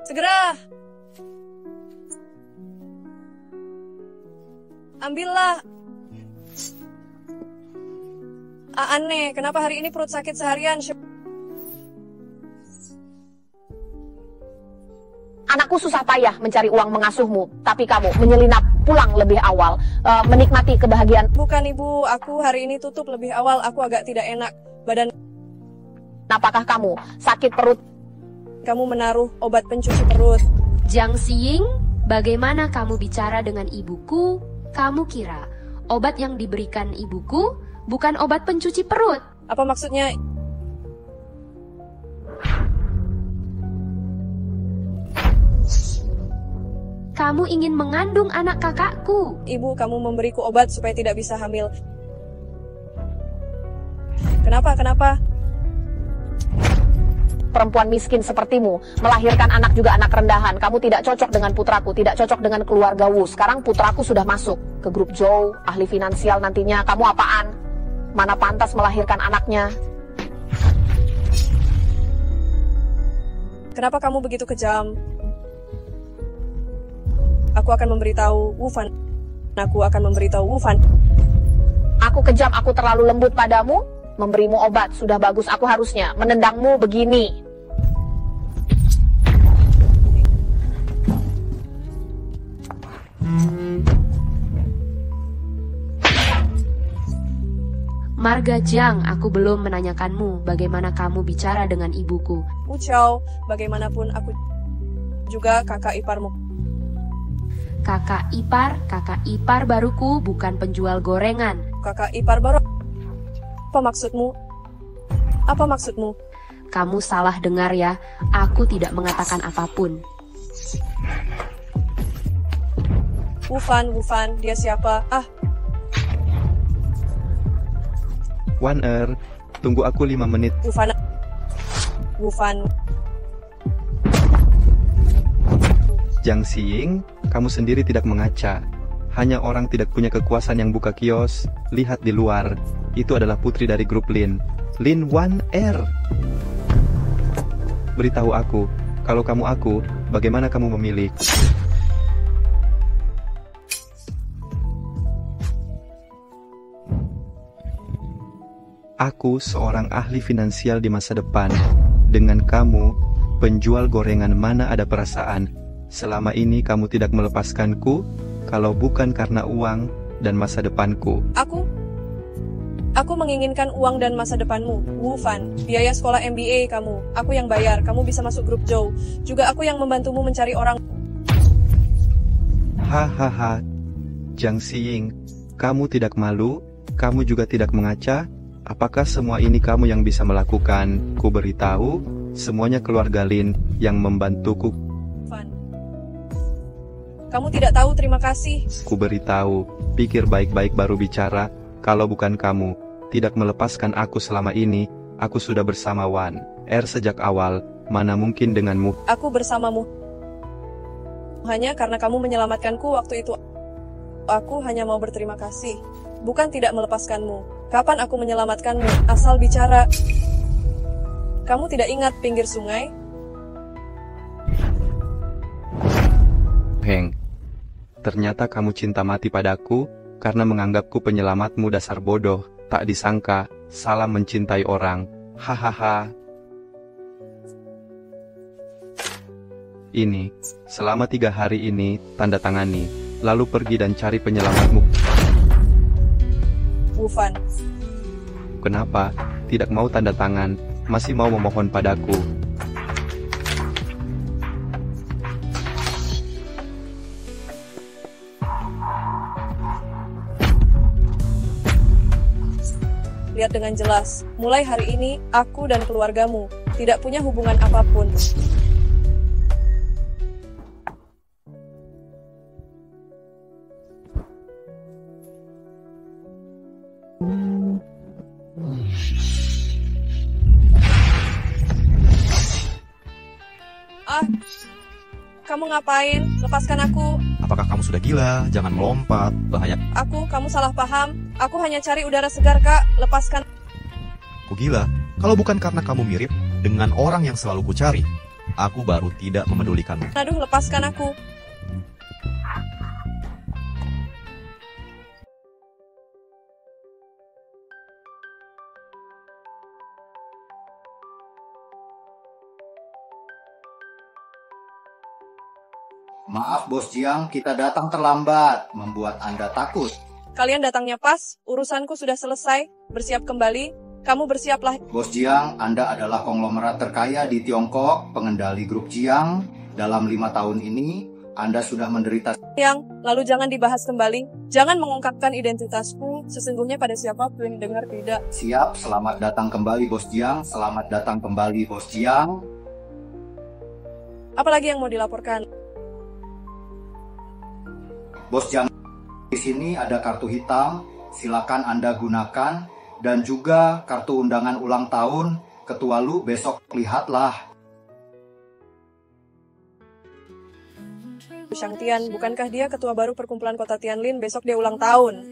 Segera! Ambillah. Aneh, kenapa hari ini perut sakit seharian? Anakku susah payah mencari uang mengasuhmu, tapi kamu menyelinap pulang lebih awal, menikmati kebahagiaan. Bukan ibu, aku hari ini tutup lebih awal, aku agak tidak enak. Badan. Apakah kamu sakit perut? Kamu menaruh obat pencuci perut. Jiang Xiying, bagaimana kamu bicara dengan ibuku? Kamu kira obat yang diberikan ibuku bukan obat pencuci perut? Apa maksudnya? Kamu ingin mengandung anak kakakku. Ibu, kamu memberiku obat supaya tidak bisa hamil. Kenapa? Perempuan miskin sepertimu, melahirkan anak juga anak rendahan. Kamu tidak cocok dengan putraku, tidak cocok dengan keluarga Wu. Sekarang putraku sudah masuk ke grup Zhou, ahli finansial nantinya. Kamu apaan? Mana pantas melahirkan anaknya? Kenapa kamu begitu kejam? Aku akan memberitahu Wu Fan. Aku akan memberitahu Wu Fan. Aku kejam, aku terlalu lembut padamu. Memberimu obat, sudah bagus. Aku harusnya menendangmu begini. Marga Jiang, aku belum menanyakanmu bagaimana kamu bicara dengan ibuku. Wu Chao, bagaimanapun aku juga kakak iparmu. Kakak ipar baruku bukan penjual gorengan. Kakak ipar baru. Apa maksudmu? Apa maksudmu? Kamu salah dengar ya, aku tidak mengatakan apapun. Wu Fan, dia siapa? Wan tunggu aku 5 menit. Wu Fan. Jiang Xiying, kamu sendiri tidak mengaca. Hanya orang tidak punya kekuasaan yang buka kios. Lihat di luar, itu adalah putri dari grup Lin. Lin Wan Beritahu aku, kalau kamu aku, bagaimana kamu memilih? Aku seorang ahli finansial di masa depan. Dengan kamu, penjual gorengan mana ada perasaan. Selama ini kamu tidak melepaskanku, kalau bukan karena uang dan masa depanku. Aku menginginkan uang dan masa depanmu, Wu Fan. Biaya sekolah MBA kamu, aku yang bayar. Kamu bisa masuk grup Zhou. Juga aku yang membantumu mencari orang. Hahaha. Jiang Xiying, kamu tidak malu? Kamu juga tidak mengaca? Apakah semua ini kamu yang bisa melakukan? Ku beritahu, semuanya keluarga Lin yang membantuku. Fan. Kamu tidak tahu terima kasih. Ku beritahu, pikir baik-baik baru bicara. Kalau bukan kamu, tidak melepaskan aku selama ini, aku sudah bersama Wan sejak awal. Mana mungkin denganmu? Aku bersamamu hanya karena kamu menyelamatkanku waktu itu. Aku hanya mau berterima kasih, bukan tidak melepaskanmu. Kapan aku menyelamatkanmu? Asal bicara. Kamu tidak ingat pinggir sungai? Heng, ternyata kamu cinta mati padaku, karena menganggapku penyelamatmu. Dasar bodoh, tak disangka, salah mencintai orang. Hahaha. Ini, selama 3 hari ini, tanda tangani, lalu pergi dan cari penyelamatmu. Wu Fan. Kenapa, tidak mau tanda tangan, masih mau memohon padaku? Lihat dengan jelas, mulai hari ini, aku dan keluargamu tidak punya hubungan apapun. Kamu ngapain? Lepaskan aku. Apakah kamu sudah gila? Jangan melompat, bahaya. Kamu salah paham. Aku hanya cari udara segar, Kak. Lepaskan. Aku gila, kalau bukan karena kamu mirip dengan orang yang selalu kucari. aku baru tidak memedulikanmu. Aduh, lepaskan aku. Maaf Bos Jiang, kita datang terlambat, membuat Anda takut. Kalian datangnya pas, urusanku sudah selesai, bersiap kembali, kamu bersiaplah. Bos Jiang, Anda adalah konglomerat terkaya di Tiongkok, pengendali grup Jiang. Dalam 5 tahun ini, Anda sudah menderita. Yang, lalu jangan dibahas kembali, jangan mengungkapkan identitasku, sesungguhnya pada siapapun yang dengar tidak. Siap, selamat datang kembali Bos Jiang, selamat datang kembali Bos Jiang. Apalagi yang mau dilaporkan? Bos Jiang, di sini ada kartu hitam, silakan Anda gunakan, dan juga kartu undangan ulang tahun, Ketua Lu besok lihatlah. Shang Tian, bukankah dia ketua baru perkumpulan kota Tianlin, besok dia ulang tahun?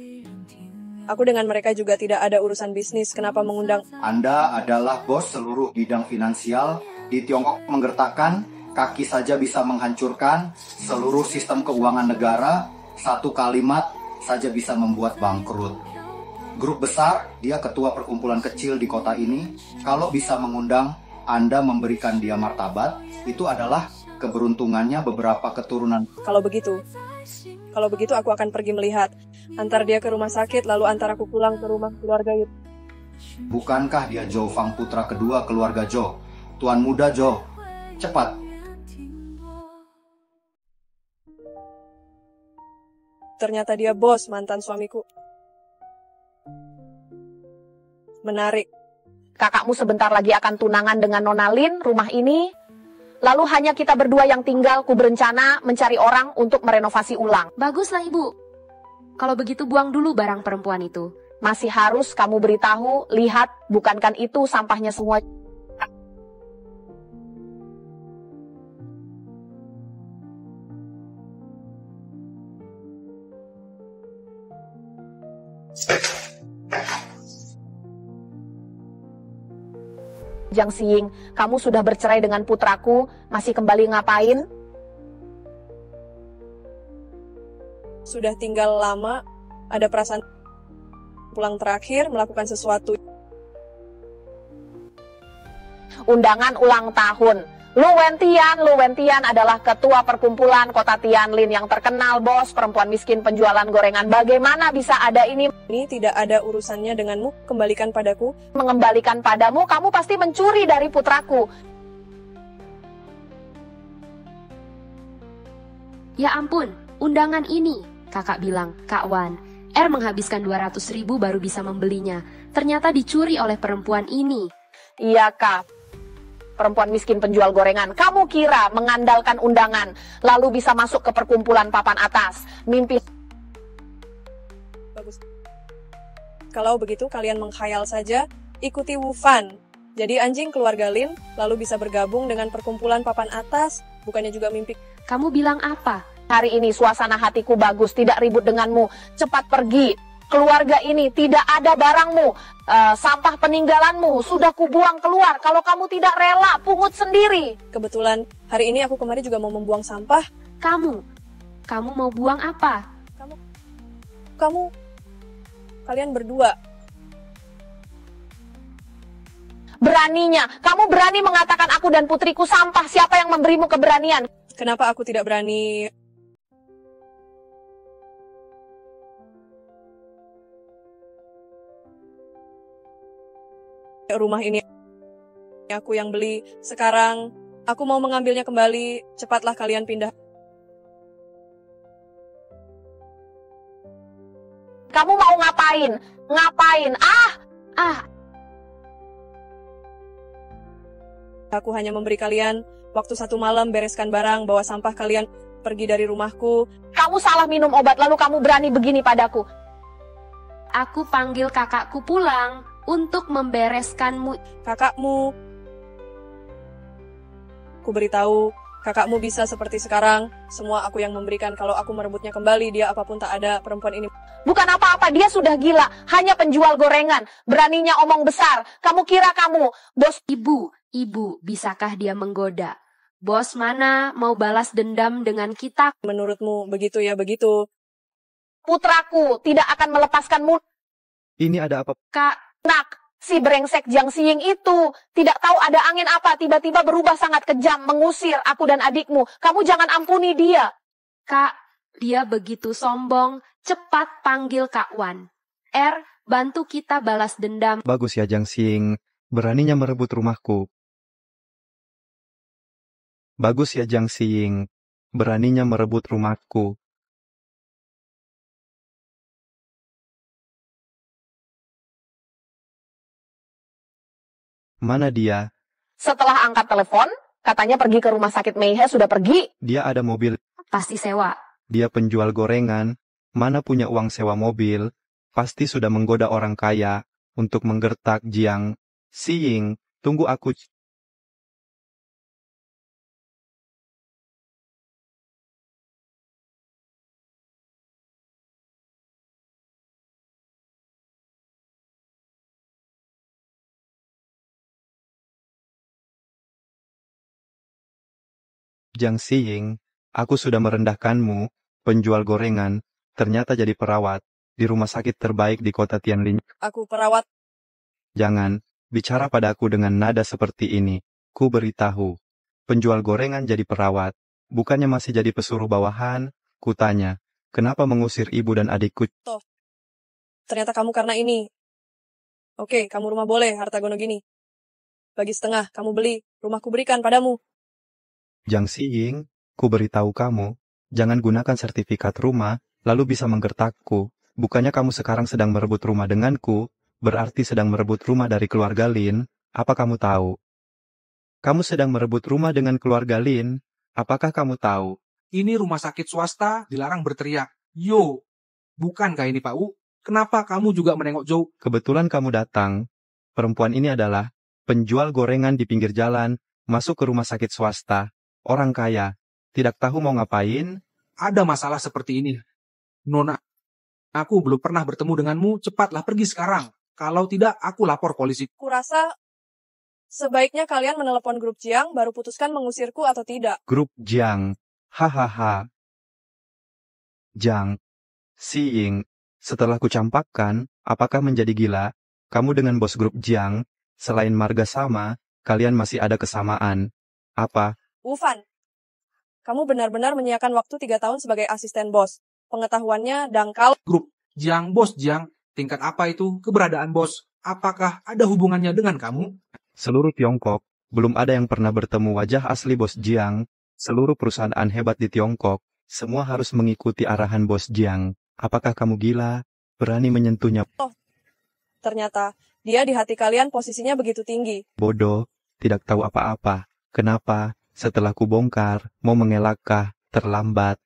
Aku dengan mereka juga tidak ada urusan bisnis, kenapa mengundang? Anda adalah bos seluruh bidang finansial, di Tiongkok menggertakkan, kaki saja bisa menghancurkan seluruh sistem keuangan negara. Satu kalimat saja bisa membuat bangkrut. Grup besar, dia ketua perkumpulan kecil di kota ini. Kalau bisa mengundang, Anda memberikan dia martabat, itu adalah keberuntungannya beberapa keturunan. Kalau begitu aku akan pergi melihat. Antar dia ke rumah sakit, lalu antar aku pulang ke rumah keluarga itu. Bukankah dia Zhou Fang, putra kedua keluarga Zhou? Tuan muda Zhou, cepat. Ternyata dia bos, mantan suamiku. Menarik. Kakakmu sebentar lagi akan tunangan dengan Nona Lin, rumah ini. Lalu hanya kita berdua yang tinggal, ku berencana mencari orang untuk merenovasi ulang. Baguslah ibu. Kalau begitu buang dulu barang perempuan itu. Masih harus kamu beritahu, lihat, bukankan itu sampahnya semua. Jiang Xiying, kamu sudah bercerai dengan putraku, masih kembali ngapain? Sudah tinggal lama, ada perasaan pulang terakhir, melakukan sesuatu. Undangan ulang tahun. Lu Wentian adalah ketua perkumpulan kota Tianlin yang terkenal, bos, perempuan miskin penjualan gorengan. Bagaimana bisa ada ini? Ini tidak ada urusannya denganmu, kembalikan padaku. Mengembalikan padamu, kamu pasti mencuri dari putraku. Ya ampun, undangan ini. Kakak bilang, Kak Wan, R menghabiskan 200.000 baru bisa membelinya. Ternyata dicuri oleh perempuan ini. Iya, Kak. Perempuan miskin penjual gorengan. Kamu kira mengandalkan undangan, lalu bisa masuk ke perkumpulan papan atas. Mimpi. Bagus. Kalau begitu kalian menghayal saja, ikuti Wu Fan. Jadi anjing keluarga Lin, lalu bisa bergabung dengan perkumpulan papan atas, bukannya juga mimpi. Kamu bilang apa? Hari ini suasana hatiku bagus, tidak ribut denganmu. Cepat pergi. Keluarga ini tidak ada barangmu, sampah peninggalanmu sudah kubuang keluar. Kalau kamu tidak rela, pungut sendiri. Kebetulan hari ini aku kemarin juga mau membuang sampah. Kamu mau buang apa? Kalian berdua. Beraninya, kamu berani mengatakan aku dan putriku sampah. Siapa yang memberimu keberanian? Kenapa aku tidak berani? Rumah ini aku yang beli. Sekarang aku mau mengambilnya kembali. Cepatlah kalian pindah. Kamu mau ngapain? Aku hanya memberi kalian waktu 1 malam bereskan barang, bawa sampah, kalian pergi dari rumahku. Kamu salah minum obat lalu kamu berani begini padaku. Aku panggil kakakku pulang untuk membereskanmu. Kakakmu. Ku beritahu, kakakmu bisa seperti sekarang. Semua aku yang memberikan. Kalau aku merebutnya kembali, dia apapun tak ada perempuan ini. Bukan apa-apa, dia sudah gila. Hanya penjual gorengan. Beraninya omong besar. Kamu kira kamu, bos. Ibu, bisakah dia menggoda? Bos mana mau balas dendam dengan kita? Menurutmu begitu ya begitu. Putraku tidak akan melepaskanmu. Ini ada apa? Kak, Nak, si brengsek Jiang Xiying itu tidak tahu ada angin apa, tiba-tiba berubah sangat kejam, mengusir aku dan adikmu. Kamu jangan ampuni dia. Kak, dia begitu sombong. Cepat panggil Kak Wan. Bantu kita balas dendam. Bagus ya Jiang Xing, beraninya merebut rumahku. Bagus ya Jiang Xing, beraninya merebut rumahku. Mana dia? Setelah angkat telepon, katanya pergi ke rumah sakit Meihe, sudah pergi. Dia ada mobil. Pasti sewa. Dia penjual gorengan. Mana punya uang sewa mobil? Pasti sudah menggoda orang kaya untuk menggertak Jiang Xing. Tunggu aku. Jiang Xing, aku sudah merendahkanmu, penjual gorengan, ternyata jadi perawat di rumah sakit terbaik di kota Tianlin. Aku perawat. Jangan bicara padaku dengan nada seperti ini. Ku beritahu, penjual gorengan jadi perawat, bukannya masih jadi pesuruh bawahan? Ku tanya, kenapa mengusir ibu dan adikku? Ternyata kamu karena ini. Oke, kamu rumah boleh, harta gono gini. Bagi setengah, kamu beli, rumahku berikan padamu. Jiang Xing, ku beritahu kamu, jangan gunakan sertifikat rumah, lalu bisa menggertakku. Bukannya kamu sekarang sedang merebut rumah denganku, berarti sedang merebut rumah dari keluarga Lin. Apa kamu tahu? Kamu sedang merebut rumah dengan keluarga Lin. Apakah kamu tahu? Ini rumah sakit swasta, dilarang berteriak. Yo, bukankah ini Pak Wu? Kenapa kamu juga menengok Zhou? Kebetulan kamu datang. Perempuan ini adalah penjual gorengan di pinggir jalan, masuk ke rumah sakit swasta. Orang kaya, tidak tahu mau ngapain. Ada masalah seperti ini. Nona, aku belum pernah bertemu denganmu, cepatlah pergi sekarang. Kalau tidak, aku lapor polisi. Kurasa sebaiknya kalian menelepon grup Jiang baru putuskan mengusirku atau tidak. Grup Jiang, hahaha. Jiang Xing, setelah kucampakkan, apakah menjadi gila? Kamu dengan bos grup Jiang, selain marga sama, kalian masih ada kesamaan. Apa? Wufan, kamu benar-benar menyiapkan waktu 3 tahun sebagai asisten bos. Pengetahuannya dangkal. Grup Jiang, bos Jiang, tingkat apa itu? Keberadaan bos, apakah ada hubungannya dengan kamu? Seluruh Tiongkok, belum ada yang pernah bertemu wajah asli bos Jiang. Seluruh perusahaan hebat di Tiongkok, semua harus mengikuti arahan bos Jiang. Apakah kamu gila? Berani menyentuhnya? Ternyata, dia di hati kalian posisinya begitu tinggi. Bodoh, tidak tahu apa-apa. Kenapa? Setelah kubongkar, mau mengelakkah? Terlambat.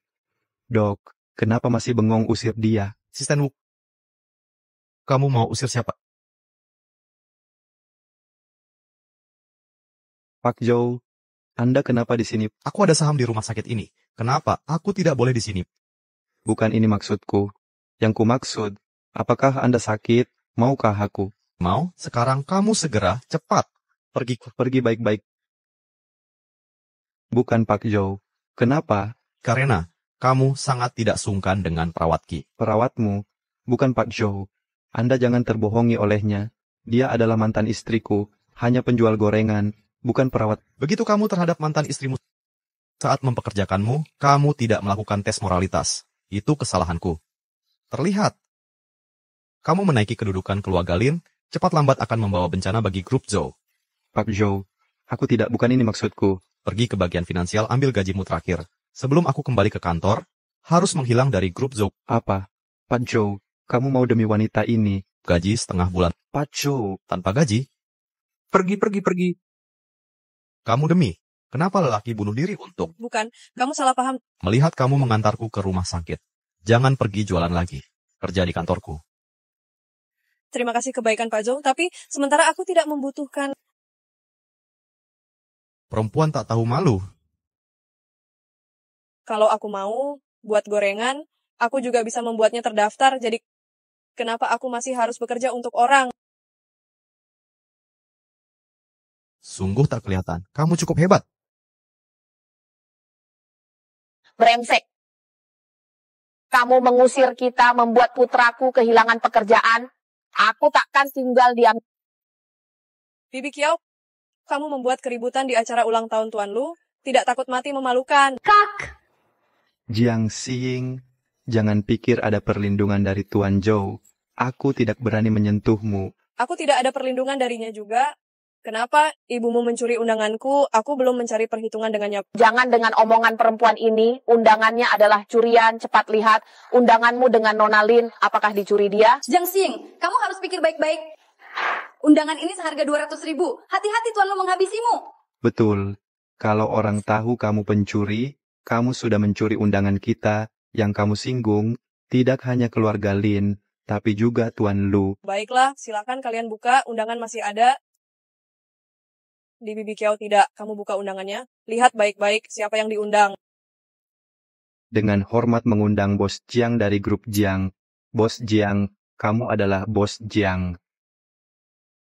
Dok, kenapa masih bengong usir dia? Asisten Wu, kamu mau usir siapa? Pak Zhou, Anda kenapa di sini? Aku ada saham di rumah sakit ini. Kenapa aku tidak boleh di sini? Bukan ini maksudku. Yang ku maksud, apakah Anda sakit? Maukah aku? Mau? Sekarang kamu segera, cepat. Pergi baik-baik. Bukan Pak Zhou. Kenapa? Karena kamu sangat tidak sungkan dengan perawatki. Perawatmu, bukan Pak Zhou. Anda jangan terbohongi olehnya. Dia adalah mantan istriku, hanya penjual gorengan, bukan perawat. Begitu kamu terhadap mantan istrimu. Saat mempekerjakanmu, kamu tidak melakukan tes moralitas. Itu kesalahanku. Terlihat. Kamu menaiki kedudukan keluarga Lin, cepat lambat akan membawa bencana bagi grup Zhou. Pak Zhou, bukan ini maksudku. Pergi ke bagian finansial, ambil gajimu terakhir. Sebelum aku kembali ke kantor, harus menghilang dari grup Zhou. Apa? Pak Zhou, kamu mau demi wanita ini? Gaji setengah bulan. Pak Zhou, Tanpa gaji, Pergi. kamu demi. Kenapa lelaki bunuh diri untuk? Bukan, kamu salah paham. Melihat kamu mengantarku ke rumah sakit. Jangan pergi jualan lagi. Kerja di kantorku. Terima kasih kebaikan Pak Zhou, tapi sementara aku tidak membutuhkan. Perempuan tak tahu malu. Kalau aku mau buat gorengan, aku juga bisa membuatnya terdaftar, jadi kenapa aku masih harus bekerja untuk orang? Sungguh tak kelihatan. Kamu cukup hebat. brengsek. Kamu mengusir kita, membuat putraku kehilangan pekerjaan. Aku takkan tinggal diam. Bibi Kiau, kamu membuat keributan di acara ulang tahun Tuan Lu. Tidak takut mati memalukan. Kak! Jiang Xing, jangan pikir ada perlindungan dari Tuan Zhou. Aku tidak berani menyentuhmu. Aku tidak ada perlindungan darinya juga. Kenapa ibumu mencuri undanganku? Aku belum mencari perhitungan dengannya. Jangan dengan omongan perempuan ini, undangannya adalah curian, cepat lihat. Undanganmu dengan Nona Lin, apakah dicuri dia? Jiang Xing, kamu harus pikir baik-baik. Undangan ini seharga 200.000. Hati-hati Tuan Lu menghabisimu. Betul. Kalau orang tahu kamu pencuri, kamu sudah mencuri undangan kita. Yang kamu singgung, tidak hanya keluarga Lin, tapi juga Tuan Lu. Baiklah, silakan kalian buka. Undangan masih ada. Di Bibi Kiau tidak. Kamu buka undangannya. Lihat baik-baik siapa yang diundang. Dengan hormat mengundang Bos Jiang dari grup Jiang. Bos Jiang, kamu adalah Bos Jiang.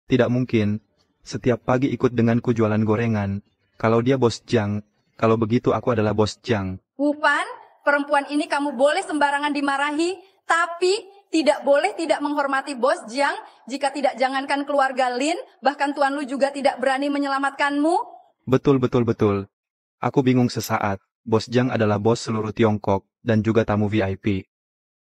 Tidak mungkin. Setiap pagi ikut denganku jualan gorengan. Kalau dia Bos Jiang, kalau begitu aku adalah Bos Jiang. Wu Fan, perempuan ini kamu boleh sembarangan dimarahi, tapi tidak boleh tidak menghormati Bos Jiang. Jika tidak, jangankan keluarga Lin, bahkan Tuan Lu juga tidak berani menyelamatkanmu. Betul. Aku bingung sesaat. Bos Jiang adalah bos seluruh Tiongkok dan juga tamu VIP.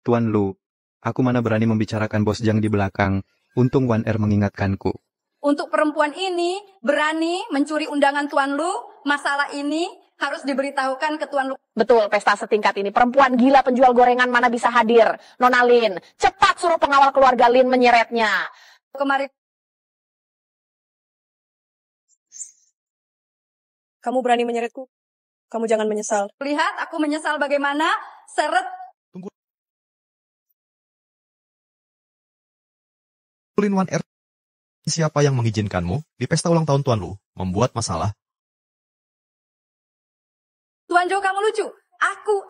Tuan Lu, aku mana berani membicarakan Bos Jiang di belakang. Untung Wan Er mengingatkanku. Untuk perempuan ini berani mencuri undangan Tuan Lu, masalah ini harus diberitahukan ke Tuan Lu. Betul, pesta setingkat ini. Perempuan gila penjual gorengan mana bisa hadir? Nona Lin, cepat suruh pengawal keluarga Lin menyeretnya. Kemari. Kamu berani menyeretku? Kamu jangan menyesal. Lihat, aku menyesal bagaimana seret. Lin Wan Er, siapa yang mengizinkanmu di pesta ulang tahun Tuan Lu membuat masalah? Tuan Zhou, kamu lucu.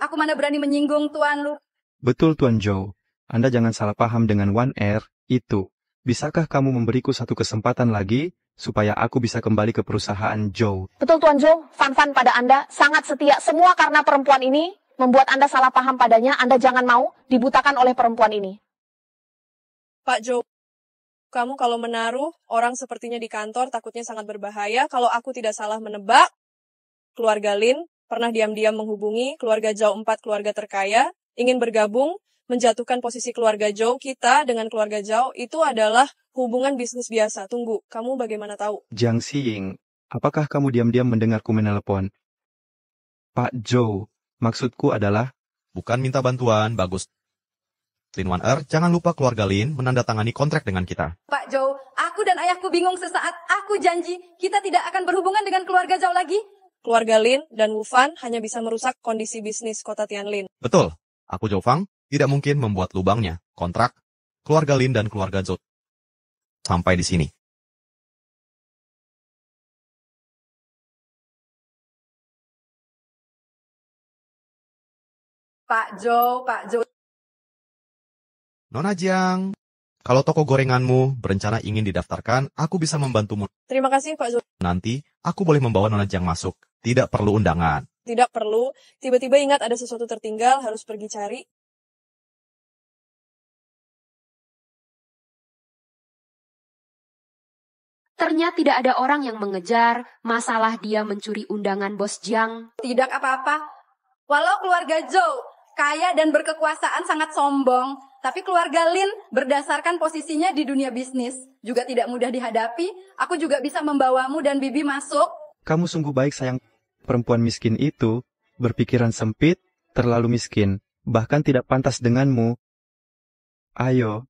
Aku mana berani menyinggung Tuan Lu. Betul Tuan Zhou. Anda jangan salah paham dengan Wan Er, itu. Bisakah kamu memberiku satu kesempatan lagi, supaya aku bisa kembali ke perusahaan Zhou? Betul Tuan Zhou, Fan pada Anda sangat setia. Semua karena perempuan ini membuat Anda salah paham padanya. Anda jangan mau dibutakan oleh perempuan ini. Pak Zhou, kamu kalau menaruh orang sepertinya di kantor takutnya sangat berbahaya. Kalau aku tidak salah menebak, keluarga Lin pernah diam-diam menghubungi keluarga Zhou 4 keluarga terkaya, ingin bergabung, menjatuhkan posisi keluarga Zhou kita dengan keluarga Zhou itu adalah hubungan bisnis biasa. Tunggu, kamu bagaimana tahu? Jiang Xing, apakah kamu diam-diam mendengarku menelepon? Pak Zhou, maksudku adalah... Bukan minta bantuan, bagus. Lin Wan Er, jangan lupa keluarga Lin menandatangani kontrak dengan kita. Pak Zhou, aku dan ayahku bingung sesaat. Aku janji, kita tidak akan berhubungan dengan keluarga Zhou lagi. Keluarga Lin dan Wu Fan hanya bisa merusak kondisi bisnis kota Tianlin. Betul, aku Zhou Fang tidak mungkin membuat lubangnya. Kontrak, keluarga Lin dan keluarga Zhou. Sampai di sini. Pak Zhou. Nona Jiang, kalau toko gorenganmu berencana ingin didaftarkan, aku bisa membantumu. Terima kasih Pak Zhou. Nanti, aku boleh membawa Nona Jiang masuk. Tidak perlu undangan. Tidak perlu. Tiba-tiba ingat ada sesuatu tertinggal, harus pergi cari. Ternyata tidak ada orang yang mengejar masalah dia mencuri undangan Bos Jiang. Tidak apa-apa. Walau keluarga Zhou kaya dan berkekuasaan sangat sombong, tapi keluarga Lin berdasarkan posisinya di dunia bisnis juga tidak mudah dihadapi. Aku juga bisa membawamu dan Bibi masuk. Kamu sungguh baik sayang. Perempuan miskin itu berpikiran sempit, terlalu miskin, bahkan tidak pantas denganmu. Ayo.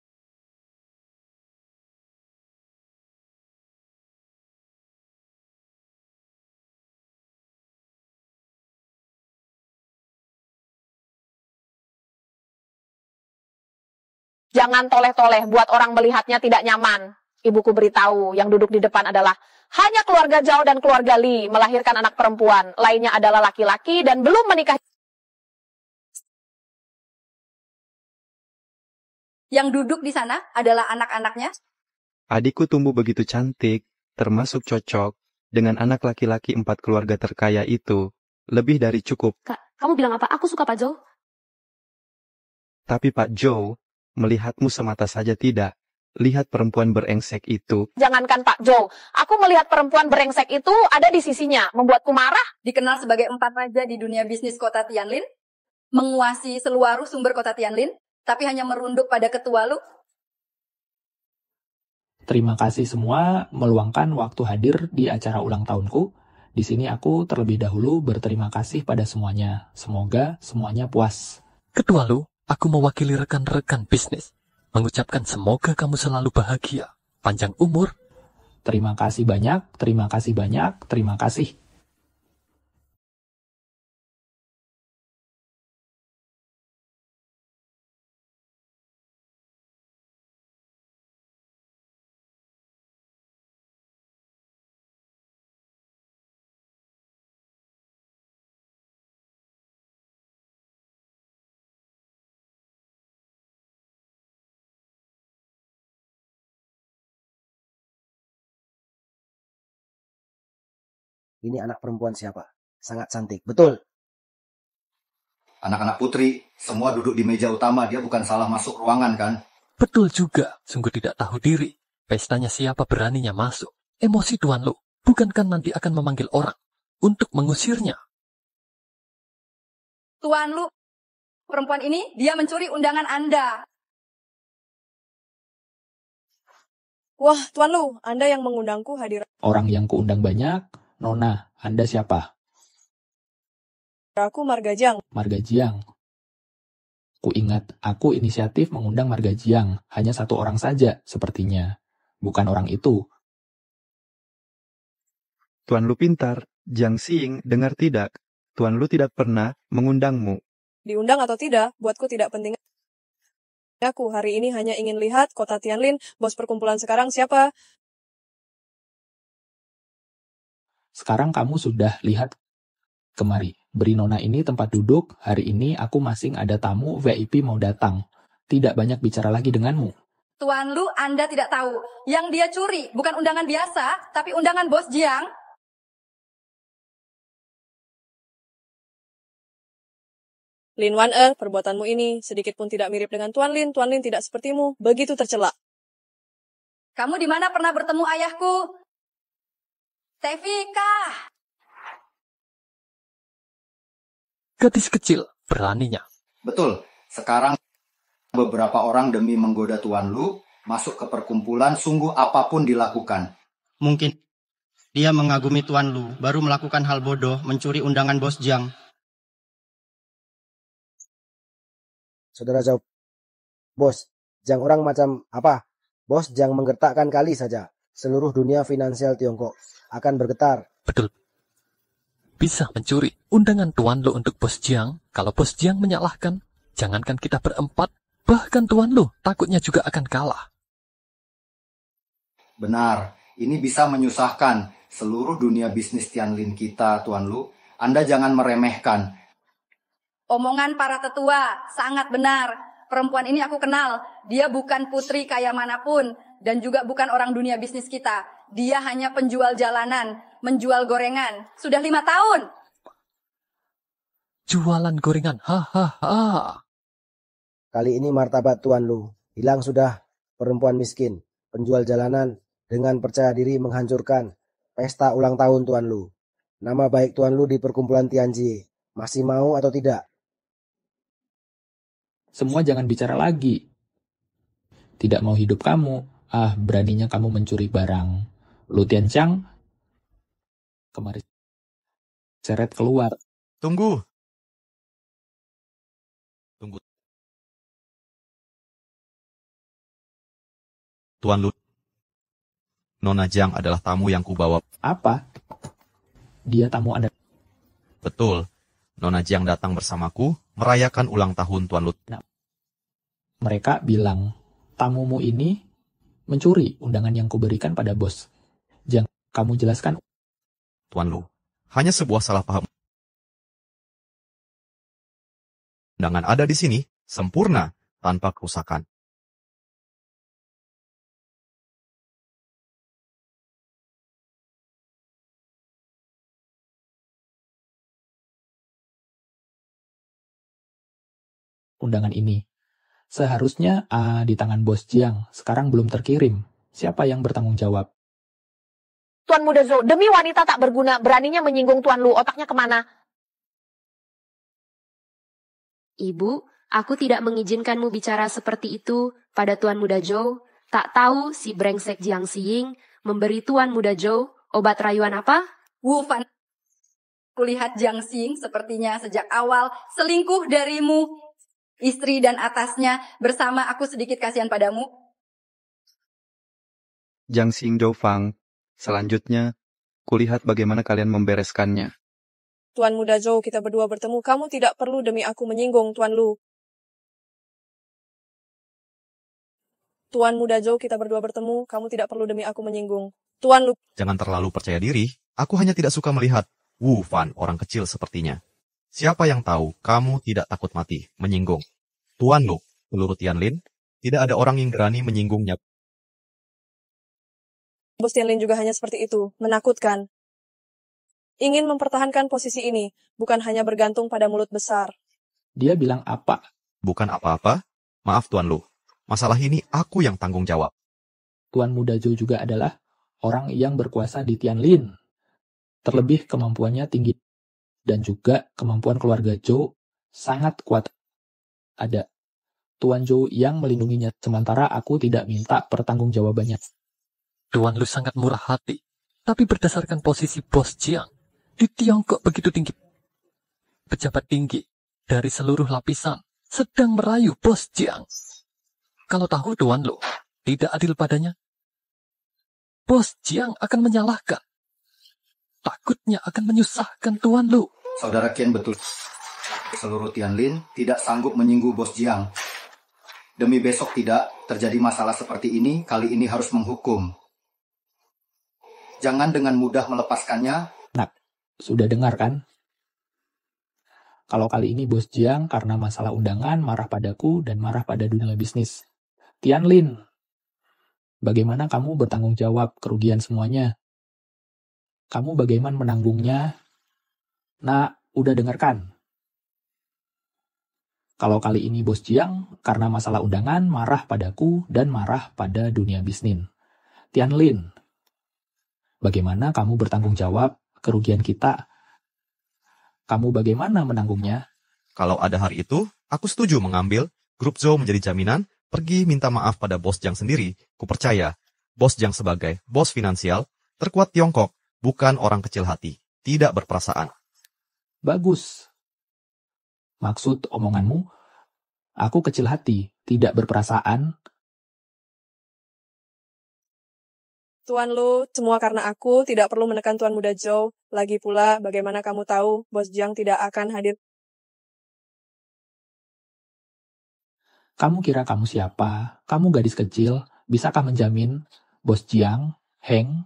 Jangan toleh-toleh, buat orang melihatnya tidak nyaman. Ibuku beritahu, yang duduk di depan adalah hanya keluarga Zhou dan keluarga Li melahirkan anak perempuan. Lainnya adalah laki-laki dan belum menikah. Yang duduk di sana adalah anak-anaknya. Adikku tumbuh begitu cantik, termasuk cocok dengan anak laki-laki 4 keluarga terkaya itu. Lebih dari cukup. Kak, kamu bilang apa? Aku suka Pak Joe. Tapi Pak Joe, melihatmu semata saja tidak. Lihat perempuan berengsek itu. Jangankan Pak Joe, aku melihat perempuan brengsek itu ada di sisinya, membuatku marah. Dikenal sebagai 4 raja di dunia bisnis kota Tianlin, menguasai seluruh sumber kota Tianlin, tapi hanya merunduk pada ketua lu. Terima kasih semua meluangkan waktu hadir di acara ulang tahunku. Di sini aku terlebih dahulu berterima kasih pada semuanya. Semoga semuanya puas. Ketua Lu, aku mewakili rekan-rekan bisnis. Mengucapkan semoga kamu selalu bahagia, panjang umur. Terima kasih banyak, terima kasih banyak, terima kasih. Ini anak perempuan siapa? Sangat cantik, betul. Anak-anak putri, semua duduk di meja utama. Dia bukan salah masuk ruangan kan? Betul juga, sungguh tidak tahu diri. Pestanya siapa beraninya masuk. Emosi Tuan Lu, bukankah nanti akan memanggil orang untuk mengusirnya? Tuan lu, perempuan ini dia mencuri undangan Anda. Wah, Tuan Lu, Anda yang mengundangku hadir. Orang yang kuundang banyak. Nona, Anda siapa? Aku Marga Jiang. Marga Jiang. Ku ingat, aku inisiatif mengundang Marga Jiang. Hanya 1 orang saja, sepertinya. Bukan orang itu. Tuan Lu pintar. Jiang Xing, dengar tidak? Tuan Lu tidak pernah mengundangmu. Diundang atau tidak, buatku tidak penting. Aku hari ini hanya ingin lihat kota Tianlin, bos perkumpulan sekarang siapa? Sekarang kamu sudah lihat. Kemari, beri Nona ini tempat duduk. Hari ini aku masing ada tamu VIP mau datang. Tidak banyak bicara lagi denganmu. Tuan lu, Anda tidak tahu. Yang dia curi bukan undangan biasa, tapi undangan bos Jiang. Lin Wan perbuatanmu ini sedikit pun tidak mirip dengan Tuan Lin. Tuan Lin tidak sepertimu, begitu tercela. Kamu di mana pernah bertemu ayahku? Tevika. Gadis kecil, beraninya. Betul. Sekarang beberapa orang demi menggoda Tuan Lu masuk ke perkumpulan, sungguh apapun dilakukan. Mungkin dia mengagumi Tuan Lu, baru melakukan hal bodoh, mencuri undangan bos Jiang. Saudara jawab, bos, Jiang orang macam apa? Bos Jiang menggertakkan kali saja. Seluruh dunia finansial Tiongkok akan bergetar. Betul. Bisa mencuri undangan Tuan Lu untuk bos Jiang. Kalau bos Jiang menyalahkan, jangankan kita berempat, bahkan Tuan Lu takutnya juga akan kalah. Benar, ini bisa menyusahkan seluruh dunia bisnis Tianlin kita, Tuan Lu. Anda jangan meremehkan. Omongan para tetua sangat benar. Perempuan ini aku kenal. Dia bukan putri kaya manapun dan juga bukan orang dunia bisnis kita. Dia hanya penjual jalanan, menjual gorengan. Sudah 5 tahun. Jualan gorengan, hahaha. Kali ini martabat Tuan Lu. Hilang sudah perempuan miskin, penjual jalanan dengan percaya diri menghancurkan pesta ulang tahun Tuan Lu. Nama baik Tuan Lu di perkumpulan Tianji. Masih mau atau tidak? Semua jangan bicara lagi. Tidak mau hidup kamu. Ah, beraninya kamu mencuri barang. Lu Tianchang, kemarin seret keluar. Tunggu. Tuan Lu, Nona Jiang adalah tamu yang kubawa. Apa? Dia tamu Anda. Betul. Nona Jiang datang bersamaku merayakan ulang tahun Tuan Lu. Nah, mereka bilang, tamumu ini mencuri undangan yang kuberikan pada bos. Jangan kamu jelaskan. Tuan Lu, hanya sebuah salah paham. Undangan ada di sini, sempurna, tanpa kerusakan. undangan ini. Seharusnya di tangan Bos Jiang, sekarang belum terkirim. Siapa yang bertanggung jawab? Tuan Muda Zhou, demi wanita tak berguna, beraninya menyinggung Tuan Lu, otaknya kemana? Ibu, aku tidak mengizinkanmu bicara seperti itu pada Tuan Muda Zhou. Tak tahu si brengsek Jiang Xiying memberi Tuan Muda Zhou obat rayuan apa? Wu Fan, kulihat Jiang Xing sepertinya sejak awal selingkuh darimu. Istri dan atasnya bersama aku sedikit kasihan padamu. Jiang Xing Zhou Fang, selanjutnya, kulihat bagaimana kalian membereskannya. Tuan Muda Zhou, kita berdua bertemu. Kamu tidak perlu demi aku menyinggung, Tuan Lu. Tuan Muda Zhou, kita berdua bertemu. Kamu tidak perlu demi aku menyinggung. Tuan Lu. Jangan terlalu percaya diri. Aku hanya tidak suka melihat Wu Fan orang kecil sepertinya. Siapa yang tahu kamu tidak takut mati menyinggung Tuan Lu, peluru Tianlin? Tidak ada orang yang berani menyinggungnya. Bos Tianlin juga hanya seperti itu, menakutkan. Ingin mempertahankan posisi ini, bukan hanya bergantung pada mulut besar. Dia bilang apa? Bukan apa-apa. Maaf Tuan Lu. Masalah ini aku yang tanggung jawab. Tuan Muda Zhou juga adalah orang yang berkuasa di Tianlin. Terlebih kemampuannya tinggi. Dan juga kemampuan keluarga Zhou sangat kuat. Ada Tuan Zhou yang melindunginya, sementara aku tidak minta pertanggungjawabannya. Tuan Lu sangat murah hati. Tapi berdasarkan posisi Bos Jiang, di Tiongkok begitu tinggi. Pejabat tinggi dari seluruh lapisan sedang merayu Bos Jiang. Kalau tahu Tuan Lu tidak adil padanya, Bos Jiang akan menyalahkan. Takutnya akan menyusahkan Tuan Lu. Saudara Qian betul. Seluruh Tianlin tidak sanggup menyinggung Bos Jiang. Demi besok tidak terjadi masalah seperti ini, kali ini harus menghukum. Jangan dengan mudah melepaskannya. Nah, sudah dengar kan? Kalau kali ini Bos Jiang karena masalah undangan marah padaku dan marah pada dunia bisnis. Tianlin, bagaimana kamu bertanggung jawab kerugian semuanya? Kamu bagaimana menanggungnya? Nah, udah dengarkan. Kalau kali ini Bos Jiang karena masalah undangan marah padaku dan marah pada dunia bisnis. Tianlin, bagaimana kamu bertanggung jawab kerugian kita? Kamu bagaimana menanggungnya? Kalau ada hari itu, aku setuju mengambil grup Zhou menjadi jaminan, pergi minta maaf pada Bos Jiang sendiri. Kupercaya, Bos Jiang sebagai bos finansial terkuat Tiongkok, bukan orang kecil hati, tidak berperasaan. Bagus. Maksud omonganmu, aku kecil hati, tidak berperasaan. Tuan Lu, semua karena aku tidak perlu menekan Tuan Muda Zhou. Lagi pula, bagaimana kamu tahu Bos Jiang tidak akan hadir? Kamu kira kamu siapa? Kamu gadis kecil, bisakah menjamin Bos Jiang, Heng?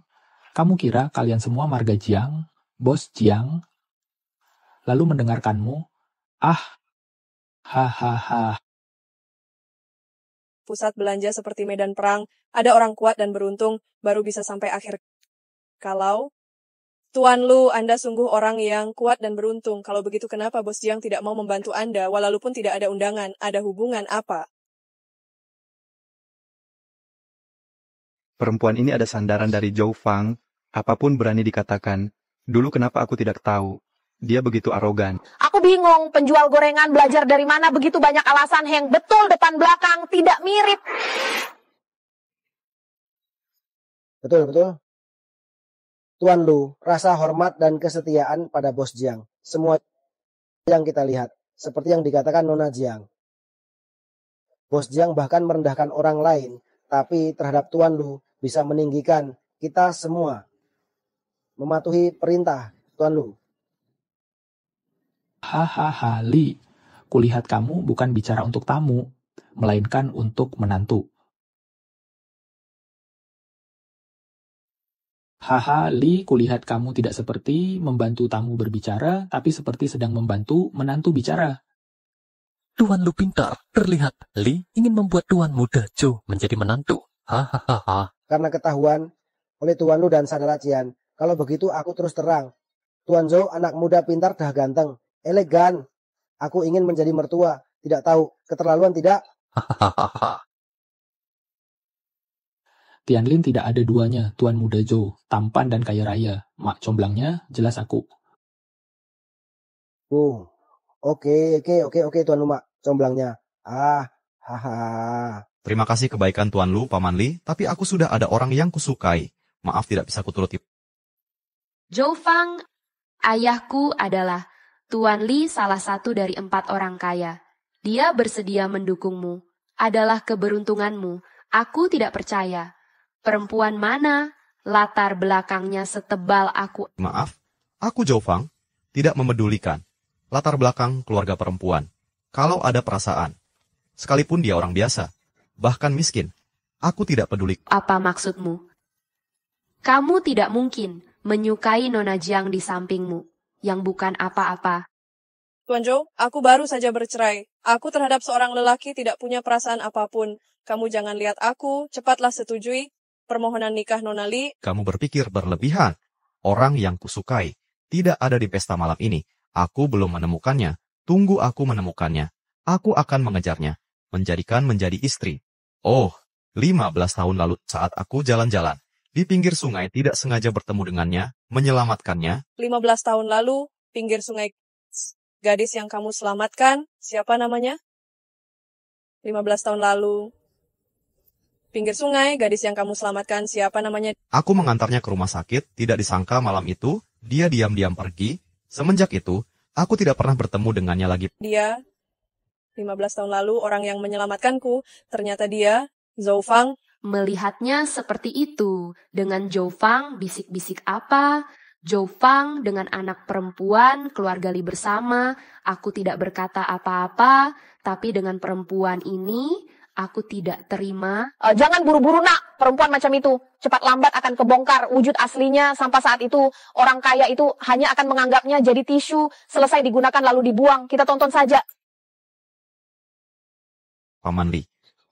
Kamu kira kalian semua marga Jiang, Bos Jiang? Lalu mendengarkanmu, hahaha. Pusat belanja seperti medan perang, ada orang kuat dan beruntung, baru bisa sampai akhir. Kalau Tuan Lu, Anda sungguh orang yang kuat dan beruntung. Kalau begitu kenapa Bos Jiang tidak mau membantu Anda, walaupun tidak ada undangan? Ada hubungan apa? Perempuan ini ada sandaran dari Zhou Fang, apapun berani dikatakan. Dulu kenapa aku tidak tahu? Dia begitu arogan. Aku bingung, penjual gorengan belajar dari mana begitu banyak alasan, Heng. Betul, depan belakang, tidak mirip. Betul. Tuan Lu, rasa hormat dan kesetiaan pada Bos Jiang. Semua yang kita lihat, seperti yang dikatakan Nona Jiang. Bos Jiang bahkan merendahkan orang lain, tapi terhadap Tuan Lu bisa meninggikan kita semua. Mematuhi perintah Tuan Lu. Hahaha, Li. Kulihat kamu bukan bicara untuk tamu, melainkan untuk menantu. Haha, Li, kulihat kamu tidak seperti membantu tamu berbicara, tapi seperti sedang membantu menantu bicara. Tuan Lu pintar. Terlihat Li ingin membuat Tuan Muda Zhou menjadi menantu. Hahaha. Karena ketahuan oleh Tuan Lu dan saudara Jian, kalau begitu aku terus terang. Tuan Zhou anak muda pintar dah ganteng, elegan. Aku ingin menjadi mertua, tidak tahu keterlaluan tidak? Hahaha. Tianlin tidak ada duanya, Tuan Muda Zhou, tampan dan kaya raya. Mak comblangnya jelas aku. Oke, Tuan Lu Mak comblangnya. Hahaha. Terima kasih kebaikan Tuan Lu, Paman Li, tapi aku sudah ada orang yang kusukai. Maaf tidak bisa kuturuti. Zhou Fang, ayahku adalah Tuan Li, salah satu dari 4 orang kaya. Dia bersedia mendukungmu. Adalah keberuntunganmu. Aku tidak percaya. Perempuan mana? Latar belakangnya setebal aku. Maaf, aku Zhou Fang, tidak memedulikan latar belakang keluarga perempuan. Kalau ada perasaan, sekalipun dia orang biasa, bahkan miskin, aku tidak peduli. Apa maksudmu? Kamu tidak mungkin menyukai Nona Jiang di sampingmu, yang bukan apa-apa. Tuan Zhou, aku baru saja bercerai. Aku terhadap seorang lelaki tidak punya perasaan apapun. Kamu jangan lihat aku, cepatlah setujui permohonan nikah Nona Li. Kamu berpikir berlebihan. Orang yang kusukai tidak ada di pesta malam ini. Aku belum menemukannya. Tunggu aku menemukannya. Aku akan mengejarnya, menjadikan menjadi istri. Oh, 15 tahun lalu saat aku jalan-jalan di pinggir sungai tidak sengaja bertemu dengannya, menyelamatkannya. 15 tahun lalu, pinggir sungai. Gadis yang kamu selamatkan, siapa namanya? 15 tahun lalu. Pinggir sungai, gadis yang kamu selamatkan, siapa namanya? Aku mengantarnya ke rumah sakit, tidak disangka malam itu, dia diam-diam pergi. Semenjak itu, aku tidak pernah bertemu dengannya lagi. Dia, 15 tahun lalu, orang yang menyelamatkanku, ternyata dia, Zhou Fang. Melihatnya seperti itu, dengan Zhou Fang bisik-bisik apa? Zhou Fang dengan anak perempuan, keluarga Li bersama, aku tidak berkata apa-apa, tapi dengan perempuan ini, aku tidak terima. Jangan buru-buru nak, perempuan macam itu. Cepat lambat akan kebongkar wujud aslinya. Sampai saat itu, orang kaya itu hanya akan menganggapnya jadi tisu, selesai digunakan lalu dibuang. Kita tonton saja. Paman Li,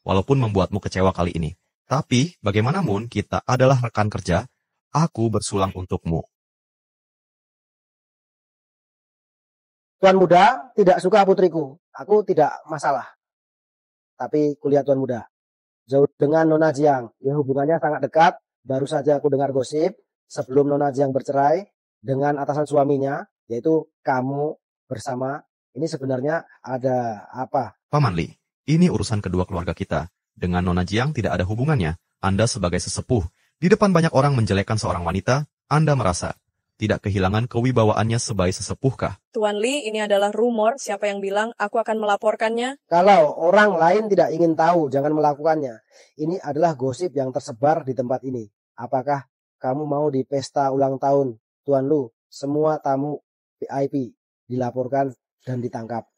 walaupun membuatmu kecewa kali ini, tapi bagaimanapun kita adalah rekan kerja, aku bersulang untukmu. Tuan Muda tidak suka putriku. Aku tidak masalah. Tapi kulihat Tuan Muda, Zhou dengan Nona Jiang, ya hubungannya sangat dekat. Baru saja aku dengar gosip sebelum Nona Jiang bercerai dengan atasan suaminya, yaitu kamu bersama. Ini sebenarnya ada apa? Paman Li, ini urusan kedua keluarga kita. Dengan Nona Jiang tidak ada hubungannya. Anda sebagai sesepuh, di depan banyak orang menjelekkan seorang wanita, Anda merasa tidak kehilangan kewibawaannya sebagai sesepuhkah? Tuan Li, ini adalah rumor. Siapa yang bilang aku akan melaporkannya? Kalau orang lain tidak ingin tahu, jangan melakukannya. Ini adalah gosip yang tersebar di tempat ini. Apakah kamu mau di pesta ulang tahun Tuan Lu, semua tamu VIP dilaporkan dan ditangkap?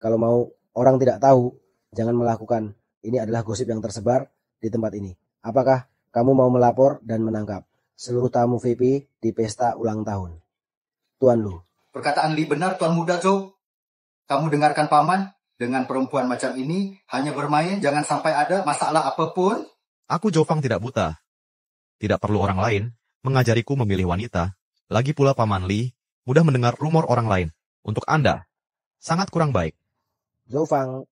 Kalau mau orang tidak tahu, jangan melakukan. Ini adalah gosip yang tersebar di tempat ini. Apakah kamu mau melapor dan menangkap seluruh tamu VIP di pesta ulang tahun Tuan Lu? Perkataan Li benar, Tuan Muda Zhou. Kamu dengarkan Paman, dengan perempuan macam ini hanya bermain, jangan sampai ada masalah apapun. Aku Zhou Fang tidak buta. Tidak perlu orang lain mengajariku memilih wanita. Lagi pula Paman Li mudah mendengar rumor orang lain. Untuk Anda, sangat kurang baik. Zhou Fang,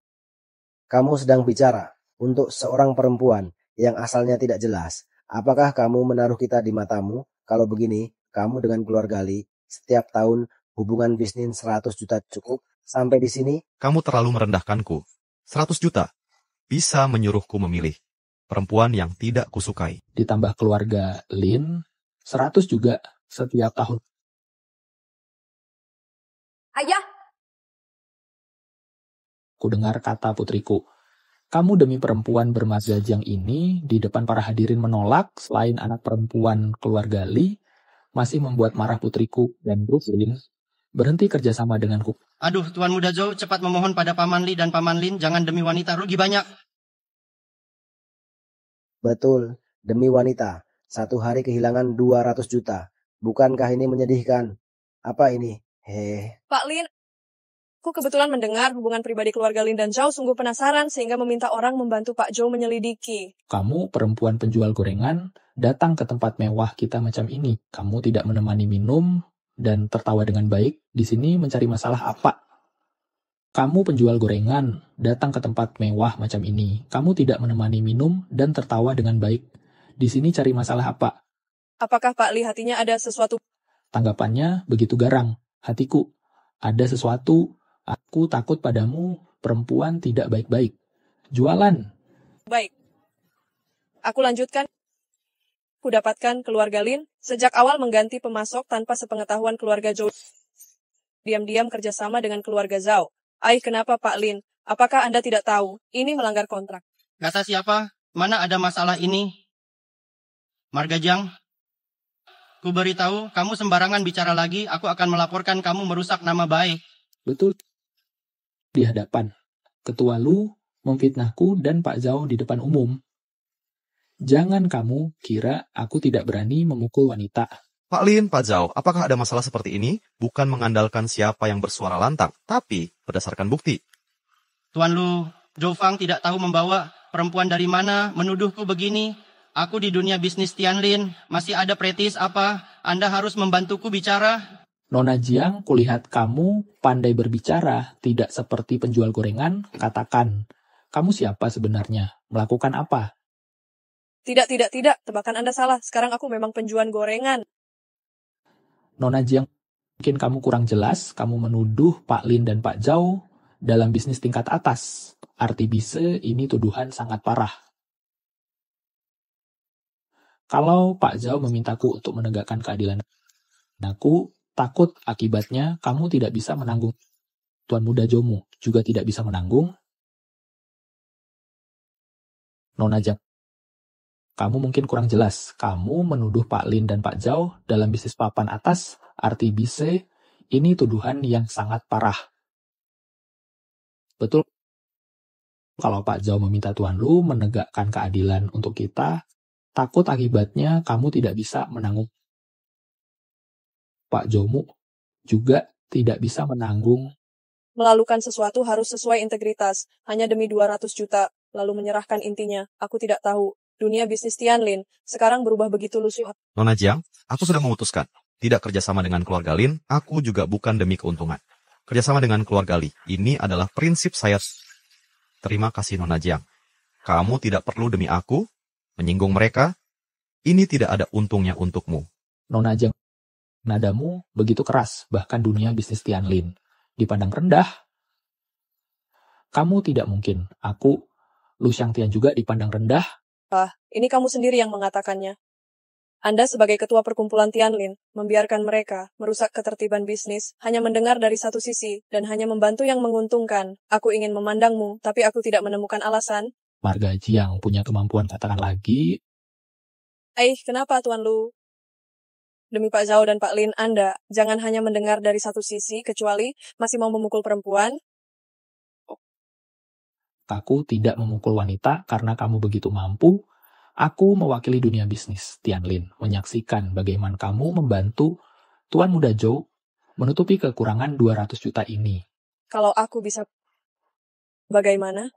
kamu sedang bicara untuk seorang perempuan yang asalnya tidak jelas. Apakah kamu menaruh kita di matamu? Kalau begini, kamu dengan keluarga Li setiap tahun hubungan bisnis 100 juta cukup sampai di sini? Kamu terlalu merendahkanku. 100 juta bisa menyuruhku memilih perempuan yang tidak kusukai. Ditambah keluarga Lin, 100 juga setiap tahun. Ayah, Ku dengar kata putriku. Kamu demi perempuan bermazhab yang ini, di depan para hadirin menolak, selain anak perempuan keluarga Li, masih membuat marah putriku dan Brooklyn berhenti kerjasama denganku. Aduh, Tuan Muda Zhou, cepat memohon pada Paman Li dan Paman Lin, jangan demi wanita rugi banyak. Betul, demi wanita. Satu hari kehilangan 200 juta. Bukankah ini menyedihkan? Apa ini? Pak Lin, aku kebetulan mendengar hubungan pribadi keluarga Lin dan Zhou, sungguh penasaran sehingga meminta orang membantu Pak Zhou menyelidiki. Kamu perempuan penjual gorengan, datang ke tempat mewah kita macam ini. Kamu tidak menemani minum dan tertawa dengan baik. Di sini mencari masalah apa? Kamu penjual gorengan, datang ke tempat mewah macam ini. Kamu tidak menemani minum dan tertawa dengan baik. Di sini cari masalah apa? Apakah Pak Li hatinya ada sesuatu? Tanggapannya begitu garang. Hatiku, ada sesuatu. Aku takut padamu, perempuan tidak baik-baik. Jualan. Baik. Aku lanjutkan. Ku dapatkan keluarga Lin sejak awal mengganti pemasok tanpa sepengetahuan keluarga Zhou. Diam-diam kerjasama dengan keluarga Zhao. Kenapa Pak Lin? Apakah Anda tidak tahu? Ini melanggar kontrak. Kata siapa? Mana ada masalah ini? Marga Jiang, ku beritahu, kamu sembarangan bicara lagi, aku akan melaporkan kamu merusak nama baik. Betul. Di hadapan. Ketua Lu memfitnahku dan Pak Zhao di depan umum. Jangan kamu kira aku tidak berani memukul wanita. Pak Lin, Pak Zhao, apakah ada masalah seperti ini? Bukan mengandalkan siapa yang bersuara lantang, tapi berdasarkan bukti. Tuan Lu, Zhou Fang tidak tahu membawa perempuan dari mana, menuduhku begini. Aku di dunia bisnis Tianlin, masih ada pretis apa? Anda harus membantuku bicara. Nona Jiang, kulihat kamu pandai berbicara, tidak seperti penjual gorengan. Katakan, kamu siapa sebenarnya? Melakukan apa? Tidak. Tebakan Anda salah. Sekarang aku memang penjual gorengan. Nona Jiang, mungkin kamu kurang jelas. Kamu menuduh Pak Lin dan Pak Zhao dalam bisnis tingkat atas. Arti bisa, ini tuduhan sangat parah. Kalau Pak Zhao memintaku untuk menegakkan keadilan, aku takut akibatnya kamu tidak bisa menanggung. Tuan muda Jomu juga tidak bisa menanggung. Nona Jiang, kamu mungkin kurang jelas. Kamu menuduh Pak Lin dan Pak Zhao dalam bisnis papan atas. Arti bisa, ini tuduhan yang sangat parah. Betul. Kalau Pak Zhao meminta Tuan Lu menegakkan keadilan untuk kita, takut akibatnya kamu tidak bisa menanggung. Pak Jomu juga tidak bisa menanggung. Melakukan sesuatu harus sesuai integritas. Hanya demi 200 juta, lalu menyerahkan intinya. Aku tidak tahu. Dunia bisnis Tianlin sekarang berubah begitu lusuh. Nona Jiang, aku sudah memutuskan. Tidak kerjasama dengan keluarga Lin, aku juga bukan demi keuntungan. Kerjasama dengan keluarga Li, ini adalah prinsip saya. Terima kasih Nona Jiang. Kamu tidak perlu demi aku menyinggung mereka. Ini tidak ada untungnya untukmu. Nona Jiang, nadamu begitu keras, bahkan dunia bisnis Tianlin dipandang rendah. Kamu tidak mungkin. Aku, Lu Xiangtian juga dipandang rendah. Ini kamu sendiri yang mengatakannya. Anda sebagai ketua perkumpulan Tianlin membiarkan mereka merusak ketertiban bisnis, hanya mendengar dari satu sisi, dan hanya membantu yang menguntungkan. Aku ingin memandangmu, tapi aku tidak menemukan alasan. Marga Jiang punya kemampuan katakan lagi. Kenapa Tuan Lu? Demi Pak Zhao dan Pak Lin, Anda jangan hanya mendengar dari satu sisi, kecuali masih mau memukul perempuan. Aku tidak memukul wanita karena kamu begitu mampu. Aku mewakili dunia bisnis Tianlin, menyaksikan bagaimana kamu membantu Tuan Muda Zhou menutupi kekurangan 200 juta ini. Kalau aku bisa, bagaimana?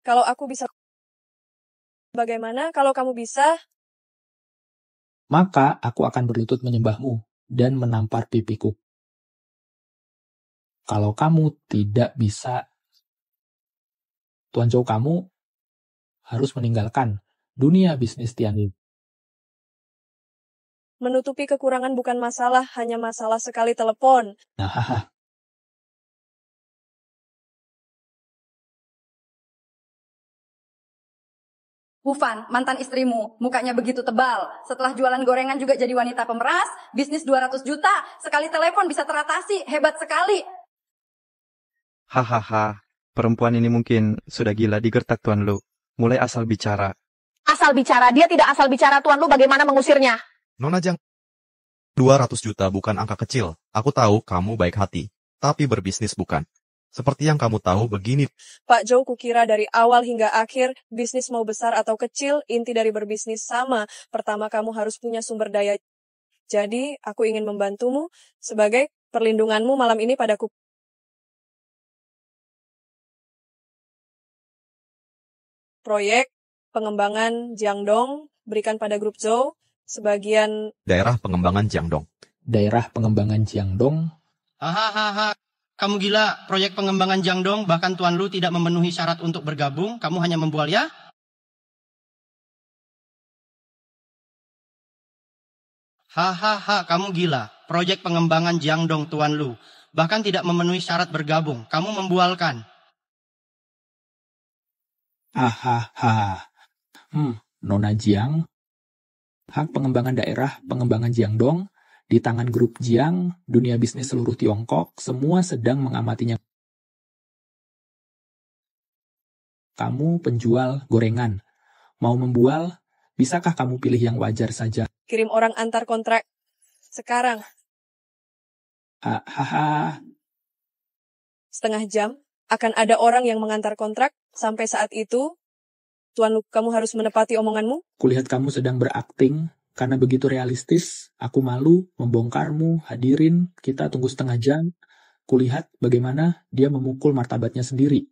Kalau aku bisa, bagaimana? Kalau kamu bisa, maka aku akan berlutut menyembahmu dan menampar pipiku. Kalau kamu tidak bisa, Tuan Zhou, kamu harus meninggalkan dunia bisnis Tianlin. Menutupi kekurangan bukan masalah, hanya masalah sekali telepon. Wufan, mantan istrimu, mukanya begitu tebal. Setelah jualan gorengan juga jadi wanita pemeras, bisnis 200 juta, sekali telepon bisa teratasi, hebat sekali. Hahaha, perempuan ini mungkin sudah gila digertak Tuan Lu. Mulai asal bicara. Asal bicara, dia tidak asal bicara Tuan Lu, bagaimana mengusirnya? Nona Jiang, 200 juta bukan angka kecil. Aku tahu kamu baik hati, tapi berbisnis bukan. Seperti yang kamu tahu begini. Pak Zhou, kukira dari awal hingga akhir, bisnis mau besar atau kecil, inti dari berbisnis sama. Pertama kamu harus punya sumber daya. Jadi, aku ingin membantumu sebagai perlindunganmu malam ini padaku. Proyek pengembangan Jiangdong berikan pada grup Zhou sebagian daerah pengembangan Jiangdong. Daerah pengembangan Jiangdong. Hahaha. Kamu gila, proyek pengembangan Jiangdong, bahkan Tuan Lu tidak memenuhi syarat untuk bergabung, kamu hanya membual ya? Hahaha, kamu gila, proyek pengembangan Jiangdong Tuan Lu, bahkan tidak memenuhi syarat bergabung, kamu membualkan. Hahaha. Nona Jiang, hak pengembangan daerah pengembangan Jiangdong di tangan grup Jiang, dunia bisnis seluruh Tiongkok, semua sedang mengamatinya. Kamu penjual gorengan. Mau membual, bisakah kamu pilih yang wajar saja? Kirim orang antar kontrak. Sekarang. Hahaha. Setengah jam, akan ada orang yang mengantar kontrak. Sampai saat itu, Tuan Lu, kamu harus menepati omonganmu. Kulihat kamu sedang berakting. Karena begitu realistis, aku malu membongkarmu, hadirin, kita tunggu setengah jam. Kulihat bagaimana dia memukul martabatnya sendiri.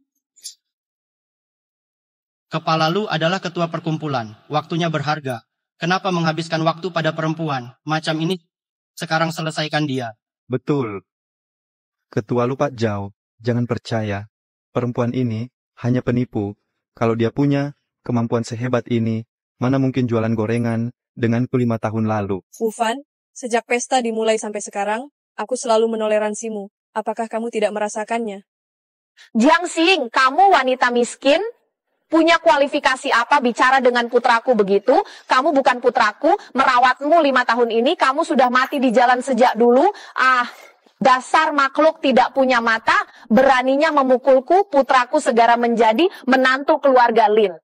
Kepala Lu adalah ketua perkumpulan, waktunya berharga. Kenapa menghabiskan waktu pada perempuan? Macam ini, sekarang selesaikan dia. Betul. Ketua Lu Pak Zhao, jangan percaya. Perempuan ini hanya penipu. Kalau dia punya kemampuan sehebat ini, mana mungkin jualan gorengan denganku 5 tahun lalu. Wu Fan, sejak pesta dimulai sampai sekarang, aku selalu menoleransimu. Apakah kamu tidak merasakannya? Jiang Xing, kamu wanita miskin, punya kualifikasi apa bicara dengan putraku begitu? Kamu bukan putraku, merawatmu 5 tahun ini, kamu sudah mati di jalan sejak dulu. Dasar makhluk tidak punya mata, beraninya memukulku, putraku segera menjadi menantu keluarga Lin.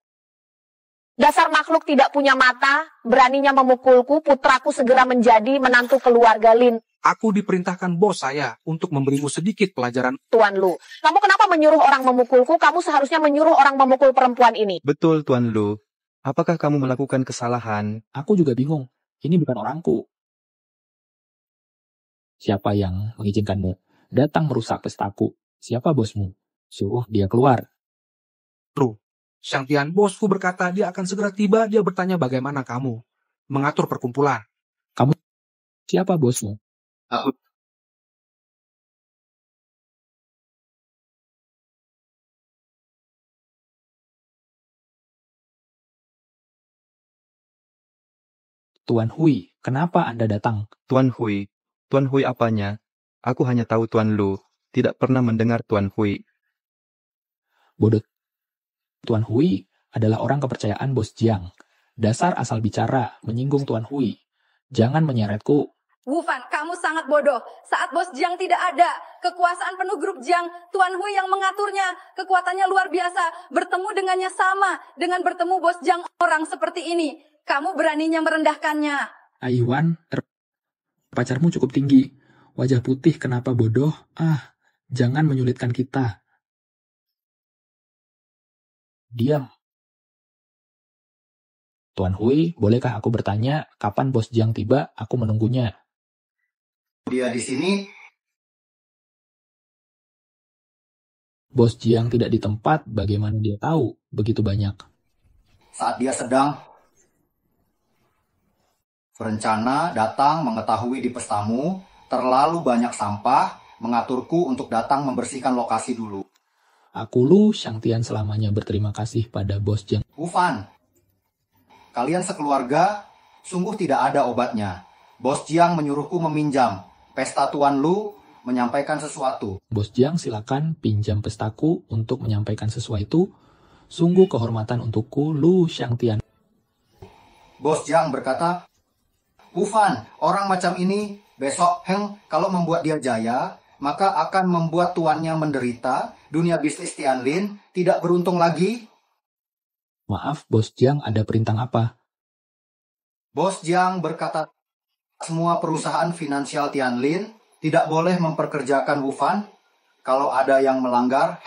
Dasar makhluk tidak punya mata, beraninya memukulku, putraku segera menjadi menantu keluarga Lin. Aku diperintahkan bos saya untuk memberimu sedikit pelajaran. Tuan Lu, kamu kenapa menyuruh orang memukulku? Kamu seharusnya menyuruh orang memukul perempuan ini. Betul, Tuan Lu. Apakah kamu melakukan kesalahan? Aku juga bingung. Ini bukan orangku. Siapa yang mengizinkanmu datang merusak pestaku? Siapa bosmu? Suruh dia keluar. Lu, Xiangtian bosku berkata dia akan segera tiba, dia bertanya bagaimana kamu mengatur perkumpulan. Kamu siapa bosmu? Tuan Hui, kenapa Anda datang? Tuan Hui apanya? Aku hanya tahu Tuan Lu, tidak pernah mendengar Tuan Hui. Bodoh. Tuan Hui adalah orang kepercayaan bos Jiang. Dasar asal bicara, menyinggung Tuan Hui. Jangan menyeretku. Wu Fan, kamu sangat bodoh. Saat bos Jiang tidak ada, kekuasaan penuh grup Jiang, Tuan Hui yang mengaturnya. Kekuatannya luar biasa. Bertemu dengannya sama dengan bertemu bos Jiang orang seperti ini. Kamu beraninya merendahkannya. Aiwan, pacarmu cukup tinggi. Wajah putih kenapa bodoh? Jangan menyulitkan kita. Diam. Tuan Hui, bolehkah aku bertanya kapan bos Jiang tiba? Aku menunggunya. Dia di sini. Bos Jiang tidak di tempat, bagaimana dia tahu begitu banyak? Saat dia sedang berencana datang mengetahui di pestamu, terlalu banyak sampah, mengaturku untuk datang membersihkan lokasi dulu. Aku Lu Xiangtian selamanya berterima kasih pada bos Jiang. Wu Fan, kalian sekeluarga sungguh tidak ada obatnya. Bos Jiang menyuruhku meminjam. Pesta Tuan Lu menyampaikan sesuatu. Bos Jiang silakan pinjam pestaku untuk menyampaikan sesuatu. Sungguh kehormatan untukku, Lu Xiangtian. Bos Jiang berkata, Wu Fan, orang macam ini besok kalau membuat dia jaya, maka akan membuat tuannya menderita. Dunia bisnis Tianlin tidak beruntung lagi. Maaf, Bos Jiang, ada perintah apa? Bos Jiang berkata, semua perusahaan finansial Tianlin tidak boleh memperkerjakan Wu Fan. Kalau ada yang melanggar,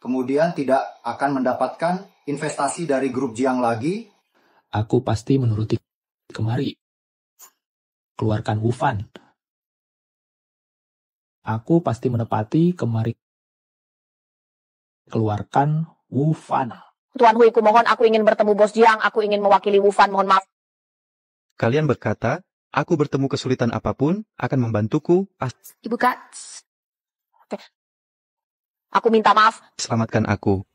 kemudian tidak akan mendapatkan investasi dari grup Jiang lagi. Aku pasti menuruti kemari. Keluarkan Wu Fan. Aku pasti menepati kemari. Keluarkan Wu Fan. Tuan Hui, kumohon aku ingin bertemu bos Jiang, aku ingin mewakili Wu Fan, mohon maaf. Kalian berkata, aku bertemu kesulitan apapun akan membantuku. Ibu Kak, Aku minta maaf. Selamatkan aku.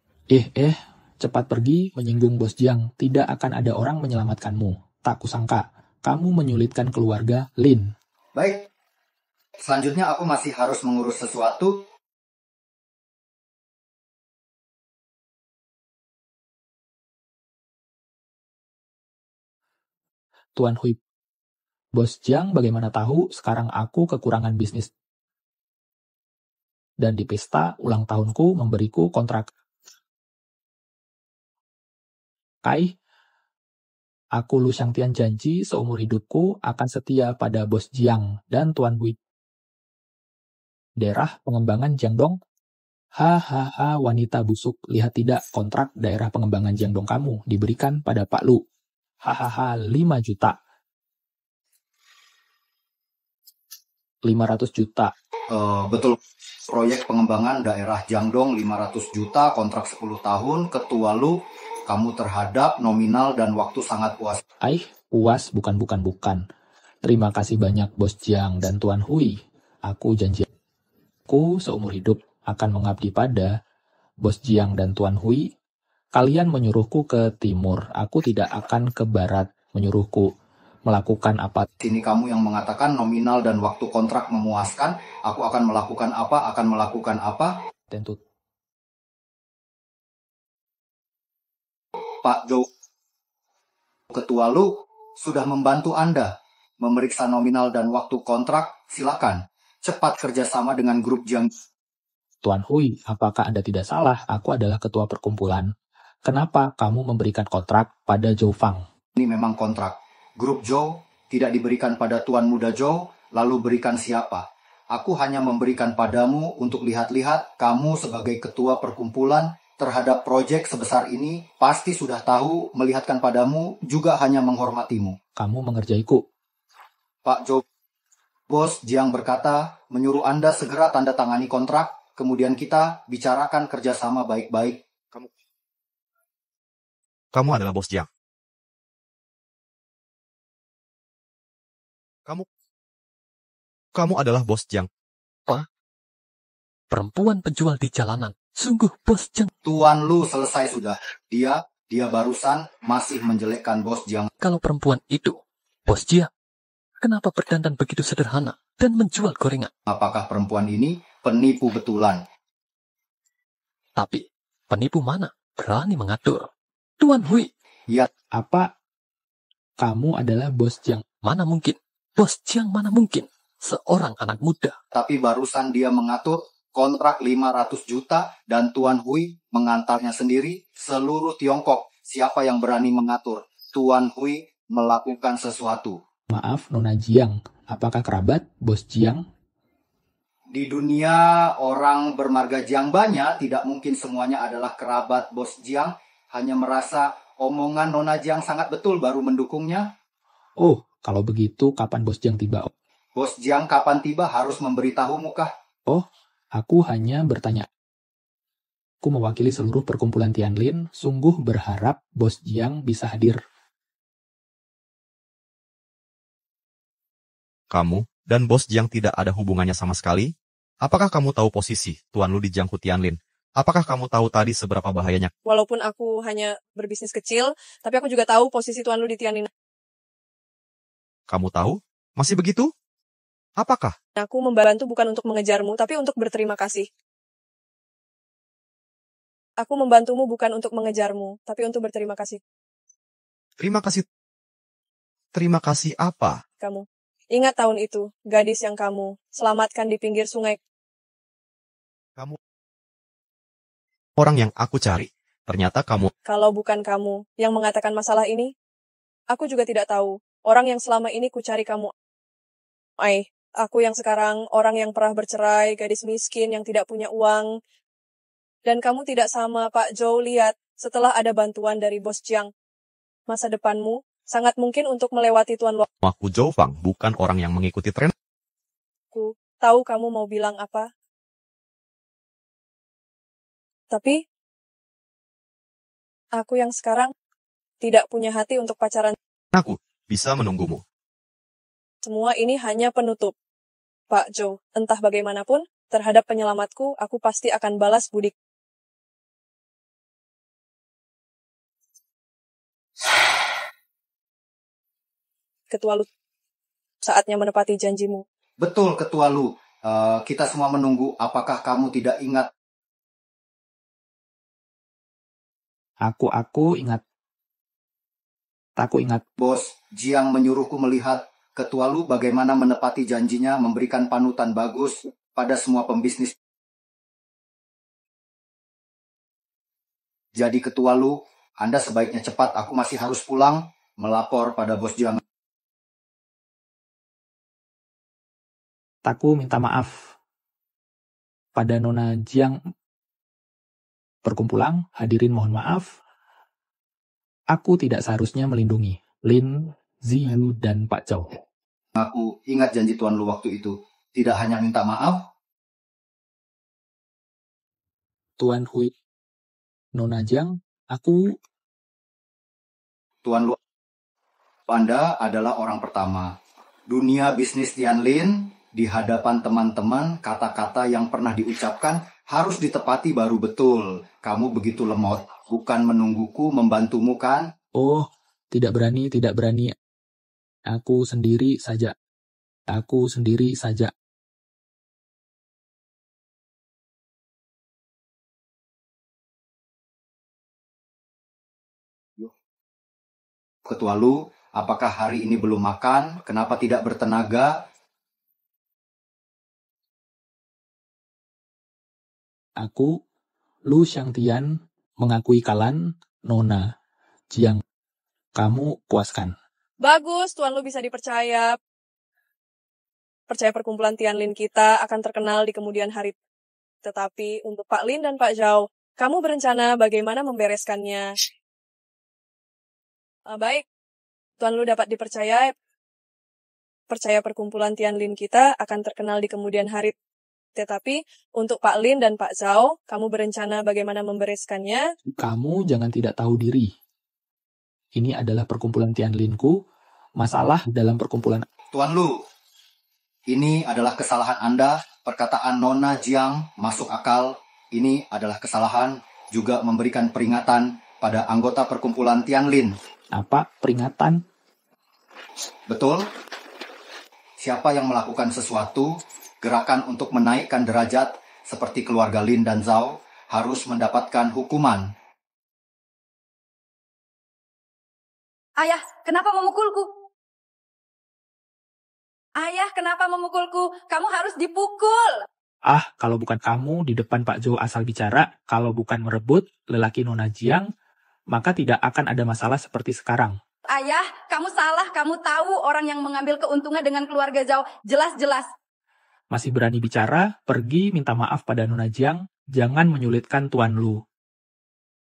Cepat pergi menyinggung Bos Jiang. Tidak akan ada orang menyelamatkanmu. Tak kusangka, kamu menyulitkan keluarga Lin. Baik, selanjutnya aku masih harus mengurus sesuatu. Tuan Hui, Bos Jiang bagaimana tahu sekarang aku kekurangan bisnis. Dan di pesta ulang tahunku memberiku kontrak. Kai, aku Lu Xiangtian janji seumur hidupku akan setia pada Bos Jiang dan Tuan Hui. Daerah pengembangan Jiangdong. Hahaha, wanita busuk, lihat tidak kontrak daerah pengembangan Jiangdong kamu diberikan pada Pak Lu. Hahaha, 5 juta. 500 juta. Betul, proyek pengembangan daerah Jiangdong 500 juta, kontrak 10 tahun, ketua Lu, kamu terhadap nominal dan waktu sangat puas. Puas bukan. Terima kasih banyak Bos Jiang dan Tuan Hui. Aku janji aku seumur hidup akan mengabdi pada Bos Jiang dan Tuan Hui. Kalian menyuruhku ke timur, aku tidak akan ke barat menyuruhku melakukan apa. Sini kamu yang mengatakan nominal dan waktu kontrak memuaskan, aku akan melakukan apa. Tentu. Pak Zhou, ketua Lu sudah membantu Anda memeriksa nominal dan waktu kontrak, silakan. Cepat kerjasama dengan grup Jiang. Tuan Hui, apakah Anda tidak salah? Aku adalah ketua perkumpulan. Kenapa kamu memberikan kontrak pada Zhou Fang? Ini memang kontrak. Grup Zhou tidak diberikan pada Tuan Muda Zhou, lalu berikan siapa? Aku hanya memberikan padamu untuk lihat-lihat kamu sebagai ketua perkumpulan terhadap proyek sebesar ini pasti sudah tahu melihatkan padamu juga hanya menghormatimu. Kamu mengerjaiku. Pak Zhou, Bos Jiang berkata menyuruh Anda segera tanda tangani kontrak, kemudian kita bicarakan kerjasama baik-baik. Kamu adalah Bos Jiang. Kamu adalah Bos Jiang. Apa? Perempuan penjual di jalanan. Sungguh Bos Jiang. Tuan Lu selesai sudah. Dia barusan masih menjelekkan Bos Jiang. Kalau perempuan itu Bos Jiang, kenapa berdandan begitu sederhana dan menjual gorengan? Apakah perempuan ini penipu betulan? Tapi penipu mana berani mengatur? Tuan Hui. Ya. Apa kamu adalah Bos Jiang? Mana mungkin? Bos Jiang mana mungkin? Seorang anak muda. Tapi barusan dia mengatur kontrak 500 juta dan Tuan Hui mengantarnya sendiri seluruh Tiongkok. Siapa yang berani mengatur? Tuan Hui melakukan sesuatu. Maaf, Nona Jiang. Apakah kerabat Bos Jiang? Di dunia orang bermarga Jiang banyak, tidak mungkin semuanya adalah kerabat Bos Jiang. Hanya merasa omongan Nona Jiang sangat betul baru mendukungnya. Oh, kalau begitu kapan Bos Jiang tiba? Bos Jiang kapan tiba harus memberitahumu kah? Oh, aku hanya bertanya. Aku mewakili seluruh perkumpulan Tianlin, sungguh berharap Bos Jiang bisa hadir. Kamu dan Bos Jiang tidak ada hubungannya sama sekali? Apakah kamu tahu posisi Tuan Lu di Jianghu Tianlin? Apakah kamu tahu tadi seberapa bahayanya? Walaupun aku hanya berbisnis kecil, tapi aku juga tahu posisi Tuan Lu di Tianlin. Kamu tahu? Masih begitu? Apakah? Aku membantu bukan untuk mengejarmu, tapi untuk berterima kasih. Aku membantumu bukan untuk mengejarmu, tapi untuk berterima kasih. Terima kasih. Terima kasih apa? Kamu. Ingat tahun itu, gadis yang kamu selamatkan di pinggir sungai. Kamu. Orang yang aku cari. Ternyata kamu. Kalau bukan kamu yang mengatakan masalah ini, aku juga tidak tahu. Orang yang selama ini ku cari kamu. Aku yang sekarang orang yang pernah bercerai, gadis miskin yang tidak punya uang. Dan kamu tidak sama, Pak Zhou. Lihat, setelah ada bantuan dari Bos Jiang, masa depanmu sangat mungkin untuk melewati Tuan Lu. Aku Zhou Fang, bukan orang yang mengikuti tren. Aku tahu kamu mau bilang apa. Tapi, aku yang sekarang tidak punya hati untuk pacaran. Aku bisa menunggumu. Semua ini hanya penutup. Pak Zhou. Entah bagaimanapun, terhadap penyelamatku, aku pasti akan balas budi. Ketua Lu, saatnya menepati janjimu. Betul, Ketua Lu. Kita semua menunggu. Apakah kamu tidak ingat? Aku ingat. Aku ingat. Bos Jiang menyuruhku melihat Ketua Lu bagaimana menepati janjinya memberikan panutan bagus pada semua pembisnis. Jadi Ketua Lu, Anda sebaiknya cepat. Aku masih harus pulang melapor pada Bos Jiang. Aku minta maaf pada Nona Jiang. Perkumpulan, hadirin mohon maaf. Aku tidak seharusnya melindungi Lin, Ziyu, dan Pak Zhou. Aku ingat janji Tuan Lu waktu itu. Tidak hanya minta maaf. Tuan Hui, Nona Jiang, aku... Tuan Lu, Anda adalah orang pertama. Dunia bisnis Tianlin, di hadapan teman-teman, kata-kata yang pernah diucapkan harus ditepati baru betul. Kamu begitu lemot, bukan menungguku membantumu kan? Oh, tidak berani. Aku sendiri saja. Ketua Lu, apakah hari ini belum makan? Kenapa tidak bertenaga? Aku, Lu Xiangtian, mengakui kalan, Nona Jiang. Kamu puaskan. Bagus, Tuan Lu bisa dipercaya. Percaya perkumpulan Tianlin kita akan terkenal di kemudian hari. Tetapi untuk Pak Lin dan Pak Zhou, kamu berencana bagaimana membereskannya? Baik, Tuan Lu dapat dipercaya. Percaya perkumpulan Tianlin kita akan terkenal di kemudian hari. Tetapi untuk Pak Lin dan Pak Zhou, kamu berencana bagaimana membereskannya? Kamu jangan tidak tahu diri. Ini adalah perkumpulan Tianlinku. Masalah dalam perkumpulan... Tuan Lu, ini adalah kesalahan Anda. Perkataan Nona Jiang masuk akal. Ini adalah kesalahan. Juga memberikan peringatan pada anggota perkumpulan Tianlin. Apa peringatan? Betul. Siapa yang melakukan sesuatu, gerakan untuk menaikkan derajat seperti keluarga Lin dan Zhou harus mendapatkan hukuman. Ayah, kenapa memukulku? Ayah, kenapa memukulku? Kamu harus dipukul. Kalau bukan kamu di depan Pak Zhou asal bicara, kalau bukan merebut lelaki Nona Jiang, maka tidak akan ada masalah seperti sekarang. Ayah, kamu salah. Kamu tahu orang yang mengambil keuntungan dengan keluarga Zhou. Jelas-jelas. Masih berani bicara, pergi minta maaf pada Nona Jiang, jangan menyulitkan Tuan Lu.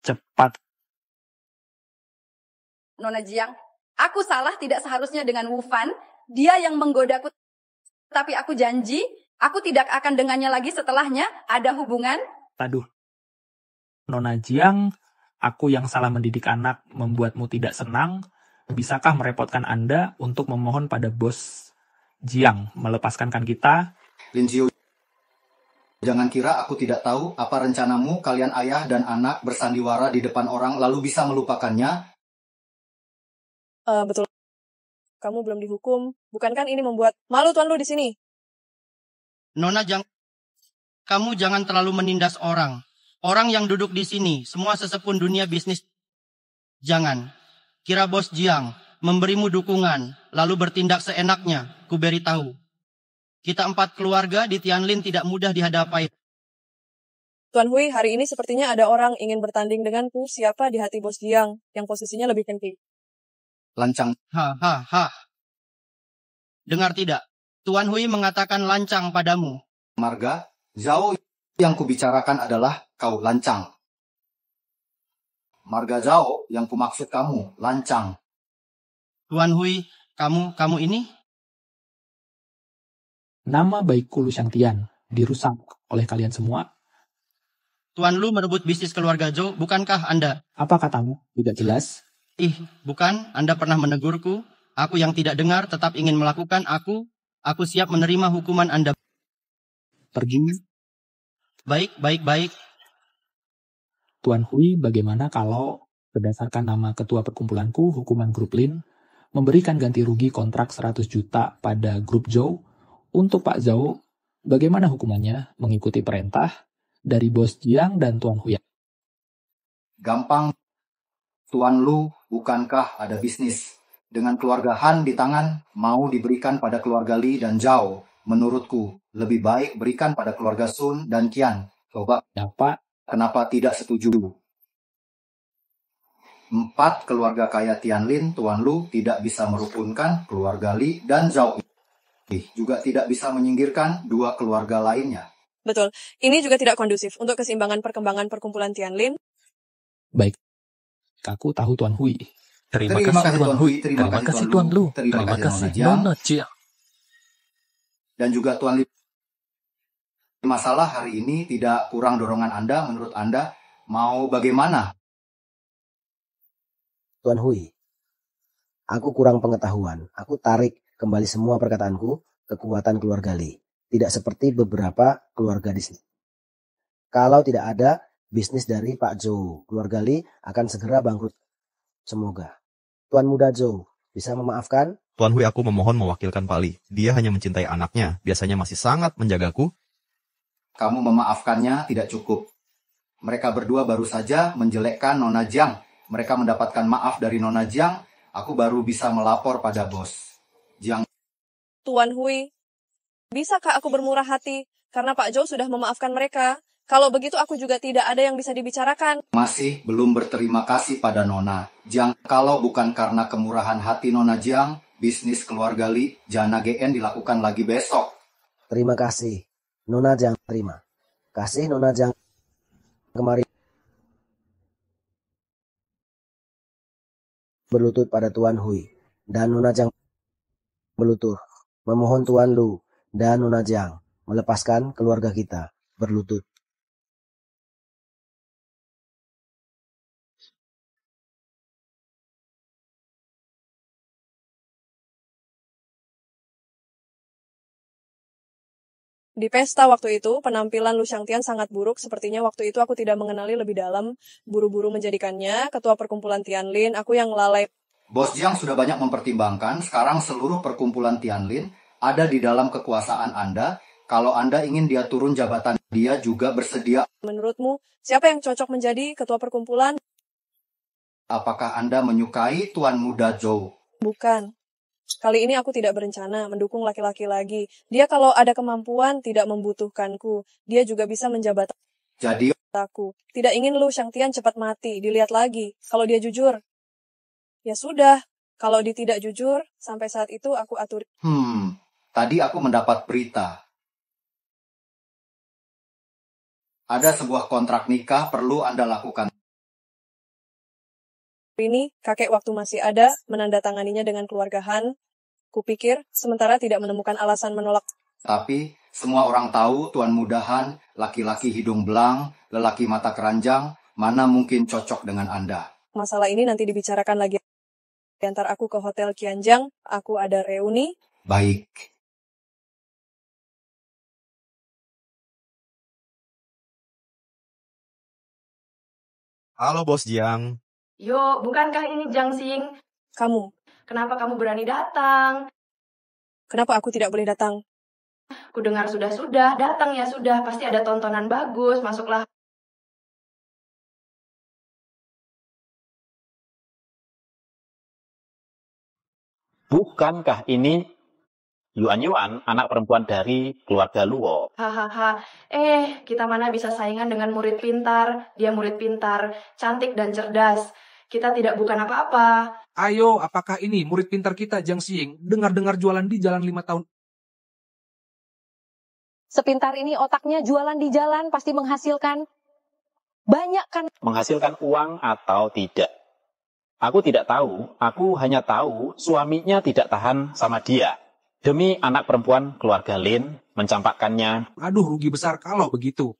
Cepat. Nona Jiang, aku salah tidak seharusnya dengan Wu Fan. Dia yang menggodaku. Tapi aku janji, aku tidak akan dengannya lagi setelahnya ada hubungan. Taduh. Nona Jiang, aku yang salah mendidik anak membuatmu tidak senang. Bisakah merepotkan Anda untuk memohon pada Bos Jiang melepaskan kita? Lin Ziyu, jangan kira aku tidak tahu apa rencanamu. Kalian ayah dan anak bersandiwara di depan orang lalu bisa melupakannya. Betul. Kamu belum dihukum. Bukankah ini membuat malu Tuan Lu di sini? Nona, kamu jangan terlalu menindas orang. Orang yang duduk di sini, semua sesepun dunia bisnis. Jangan. Kira Bos Jiang memberimu dukungan, lalu bertindak seenaknya, ku beritahu. Kita 4 keluarga di Tianlin tidak mudah dihadapi. Tuan Hui, hari ini sepertinya ada orang ingin bertanding denganku. Siapa di hati Bos Jiang yang posisinya lebih penting? Lancang. Dengar tidak? Tuan Hui mengatakan lancang padamu. Marga, Zhou yang kubicarakan adalah kau lancang. Marga Zhou yang kumaksud kamu, lancang. Tuan Hui, kamu ini? Nama baikku Lu Xiangtian dirusak oleh kalian semua. Tuan Lu merebut bisnis keluarga Zhou, bukankah Anda? Apa katamu? Tidak jelas. Bukan, Anda pernah menegurku. Aku yang tidak dengar tetap ingin melakukan. Aku siap menerima hukuman Anda. Pergi. Baik. Tuan Hui, bagaimana kalau berdasarkan nama ketua perkumpulanku, hukuman grup Lin, memberikan ganti rugi kontrak 100 juta pada grup Zhou? Untuk Pak Zhou, bagaimana hukumannya? Mengikuti perintah dari Bos Jiang dan Tuan Hui. Gampang, Tuan Lu, bukankah ada bisnis? Dengan keluarga Han di tangan, mau diberikan pada keluarga Li dan Zhao. Menurutku, lebih baik berikan pada keluarga Sun dan Qian. Coba, kenapa tidak setuju? 4 keluarga kaya Tianlin, Tuan Lu tidak bisa merukunkan keluarga Li dan Zhao. Juga tidak bisa menyingkirkan 2 keluarga lainnya. Betul. Ini juga tidak kondusif untuk keseimbangan perkembangan perkumpulan Tianlin. Baik. Aku tahu Tuan Hui. Terima kasih Tuan Hui. Terima kasih Tuan Lu. Terima kasih Nona Jiang. Dan juga Tuan Li. Masalah hari ini tidak kurang dorongan Anda. Menurut Anda, mau bagaimana? Tuan Hui, aku kurang pengetahuan. Aku tarik kembali semua perkataanku, kekuatan keluarga Li. Tidak seperti beberapa keluarga di sini. Kalau tidak ada bisnis dari Pak Zhou, keluarga Li akan segera bangkrut. Semoga. Tuan Muda Zhou, bisa memaafkan? Tuan Hui, aku memohon mewakilkan Pak Li. Dia hanya mencintai anaknya, biasanya masih sangat menjagaku. Kamu memaafkannya tidak cukup. Mereka berdua baru saja menjelekkan Nona Jiang. Mereka mendapatkan maaf dari Nona Jiang. Aku baru bisa melapor pada bos Jiang. Tuan Hui, bisakah aku bermurah hati? Karena Pak Zhou sudah memaafkan mereka. Kalau begitu aku juga tidak ada yang bisa dibicarakan. Masih belum berterima kasih pada Nona Jiang. Kalau bukan karena kemurahan hati Nona Jiang, bisnis keluarga Li, Jana GN dilakukan lagi besok. Terima kasih. Nona Jiang terima. Kasih Nona Jiang kemarin berlutut pada Tuan Hui. Dan Nona Jiang berlutut. Memohon Tuan Lu dan Nona Jiang melepaskan keluarga kita. Berlutut. Di pesta waktu itu, penampilan Lu Shangtian sangat buruk. Sepertinya waktu itu aku tidak mengenali lebih dalam. Buru-buru menjadikannya ketua perkumpulan Tianlin. Aku yang lalai. Bos Jiang sudah banyak mempertimbangkan. Sekarang seluruh perkumpulan Tianlin ada di dalam kekuasaan Anda. Kalau Anda ingin dia turun jabatan, dia juga bersedia. Menurutmu, siapa yang cocok menjadi ketua perkumpulan? Apakah Anda menyukai Tuan Muda Zhou? Bukan. Kali ini aku tidak berencana mendukung laki-laki lagi. Dia kalau ada kemampuan tidak membutuhkanku. Dia juga bisa menjabat Jadi aku. Tidak ingin Lu Shangtian cepat mati. Dilihat lagi. Kalau dia jujur. Ya sudah. Kalau dia tidak jujur, sampai saat itu aku atur. Tadi aku mendapat berita. Ada sebuah kontrak nikah perlu Anda lakukan. Ini, kakek waktu masih ada, menandatanganinya dengan keluarga Han. Kupikir, sementara tidak menemukan alasan menolak. Tapi, semua orang tahu Tuan Muda Han, laki-laki hidung belang, lelaki mata keranjang, mana mungkin cocok dengan Anda. Masalah ini nanti dibicarakan lagi. Antar aku ke Hotel Qianjiang, aku ada reuni. Baik. Halo Bos Jiang. Yo, bukankah ini Jiang Xing? Kamu. Kenapa kamu berani datang? Kenapa aku tidak boleh datang? Ku dengar sudah, datang ya sudah, pasti ada tontonan bagus, masuklah. Bukankah ini Yuan, anak perempuan dari keluarga Luo? Hahaha, kita mana bisa saingan dengan murid pintar. Dia murid pintar, cantik dan cerdas. Kita tidak bukan apa-apa. Ayo, apakah ini murid pintar kita, Jiang Xing? Dengar-dengar jualan di jalan 5 tahun. Sepintar ini otaknya jualan di jalan pasti menghasilkan banyak kan? Menghasilkan uang atau tidak? Aku tidak tahu, aku hanya tahu suaminya tidak tahan sama dia. Demi anak perempuan keluarga Lin, mencampakkannya. Aduh, rugi besar kalau begitu.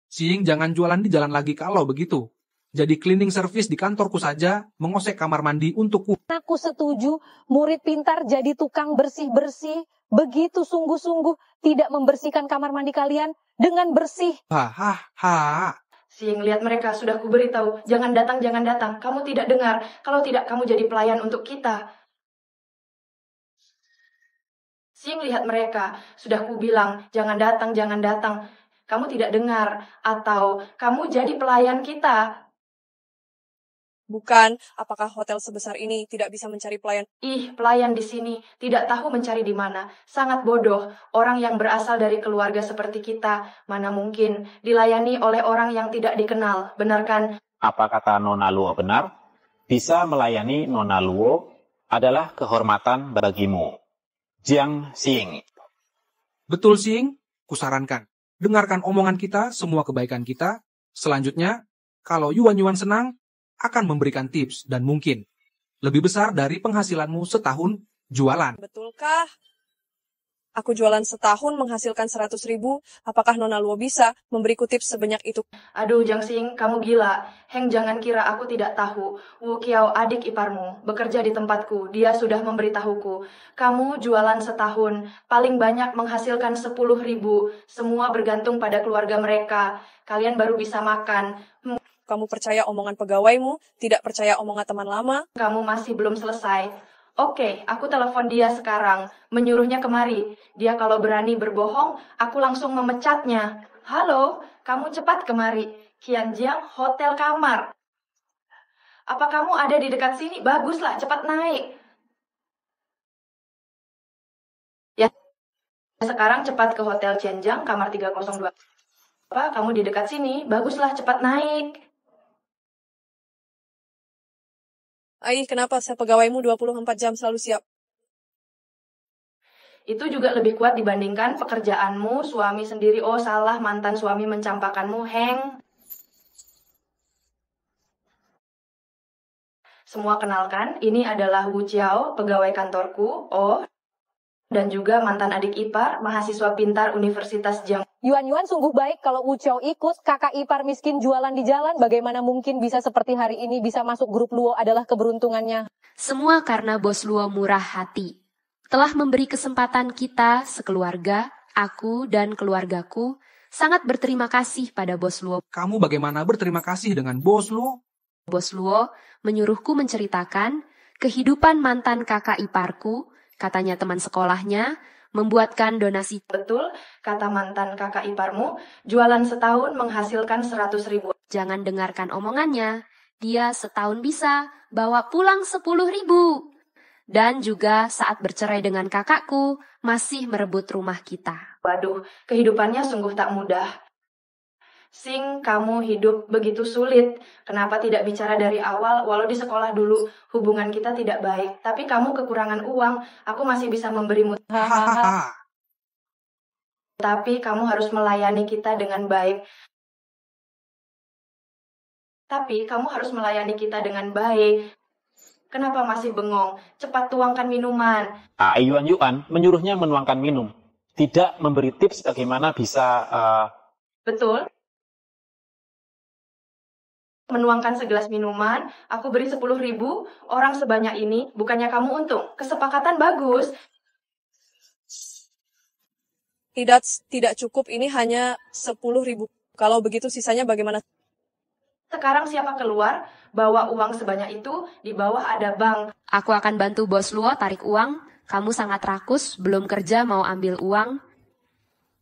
Xing, jangan jualan di jalan lagi kalau begitu. Jadi cleaning service di kantorku saja mengosek kamar mandi untukku. Aku setuju, murid pintar jadi tukang bersih-bersih. Begitu sungguh-sungguh tidak membersihkan kamar mandi kalian dengan bersih. Hahaha. Sing, lihat mereka, sudah kuberitahu, jangan datang, kamu tidak dengar, kalau tidak kamu jadi pelayan untuk kita. Sing, lihat mereka, sudah kubilang, jangan datang, kamu tidak dengar, atau kamu jadi pelayan kita. Bukan, apakah hotel sebesar ini tidak bisa mencari pelayan? Ih, pelayan di sini tidak tahu mencari di mana. Sangat bodoh. Orang yang berasal dari keluarga seperti kita, mana mungkin dilayani oleh orang yang tidak dikenal. Benar kan? Apa kata Nona Luo benar? Bisa melayani Nona Luo adalah kehormatan bagimu. Jiang Xing. Betul, Sing. Kusarankan. Dengarkan omongan kita, semua kebaikan kita. Selanjutnya, kalau Yuan senang, akan memberikan tips dan mungkin lebih besar dari penghasilanmu setahun jualan. Betulkah? Aku jualan setahun menghasilkan 100.000, apakah Nona Luo bisa memberiku tips sebanyak itu? Aduh, Jiang Xing, kamu gila. Heng, jangan kira aku tidak tahu. Wu Kiao, adik iparmu, bekerja di tempatku. Dia sudah memberitahuku. Kamu jualan setahun, paling banyak menghasilkan 10.000. Semua bergantung pada keluarga mereka. Kalian baru bisa makan. Kamu percaya omongan pegawaimu, tidak percaya omongan teman lama? Kamu masih belum selesai. Oke, aku telepon dia sekarang, menyuruhnya kemari. Dia kalau berani berbohong, aku langsung memecatnya. Halo, kamu cepat kemari. Qianjiang Hotel Kamar. Apa kamu ada di dekat sini? Baguslah, cepat naik. Ya, sekarang cepat ke Hotel Qianjiang, kamar 302. Apa, kamu di dekat sini? Baguslah, cepat naik. Kenapa saya pegawaimu 24 jam selalu siap? Itu juga lebih kuat dibandingkan pekerjaanmu, suami sendiri. Oh, salah, mantan suami mencampakkanmu, Heng. Semua kenalkan, ini adalah Wu Jiao, pegawai kantorku. Oh, dan juga mantan adik ipar, mahasiswa pintar Universitas Jiang. Yuan sungguh baik kalau Wu Qiao ikut, kakak ipar miskin jualan di jalan, bagaimana mungkin bisa seperti hari ini bisa masuk grup Luo adalah keberuntungannya. Semua karena bos Luo murah hati. Telah memberi kesempatan kita sekeluarga, aku dan keluargaku, sangat berterima kasih pada bos Luo. Kamu bagaimana berterima kasih dengan bos Luo? Bos Luo menyuruhku menceritakan kehidupan mantan kakak iparku, katanya teman sekolahnya, membuatkan donasi. Betul, kata mantan kakak iparmu, jualan setahun menghasilkan 100.000. Jangan dengarkan omongannya, dia setahun bisa bawa pulang 10.000. Dan juga saat bercerai dengan kakakku, masih merebut rumah kita. Waduh, kehidupannya sungguh tak mudah. Sing, kamu hidup begitu sulit. Kenapa tidak bicara dari awal? Walau di sekolah dulu hubungan kita tidak baik, tapi kamu kekurangan uang. Aku masih bisa memberimu. Tapi kamu harus melayani kita dengan baik. Kenapa masih bengong? Cepat tuangkan minuman. Yuan menyuruhnya menuangkan minum, tidak memberi tips bagaimana bisa. Betul. Menuangkan segelas minuman, aku beri 10.000, orang sebanyak ini, bukannya kamu untung. Kesepakatan bagus. Tidak cukup, ini hanya 10.000. Kalau begitu sisanya bagaimana? Sekarang siapa keluar, bawa uang sebanyak itu, di bawah ada bank. Aku akan bantu bos Luo tarik uang, kamu sangat rakus, belum kerja mau ambil uang.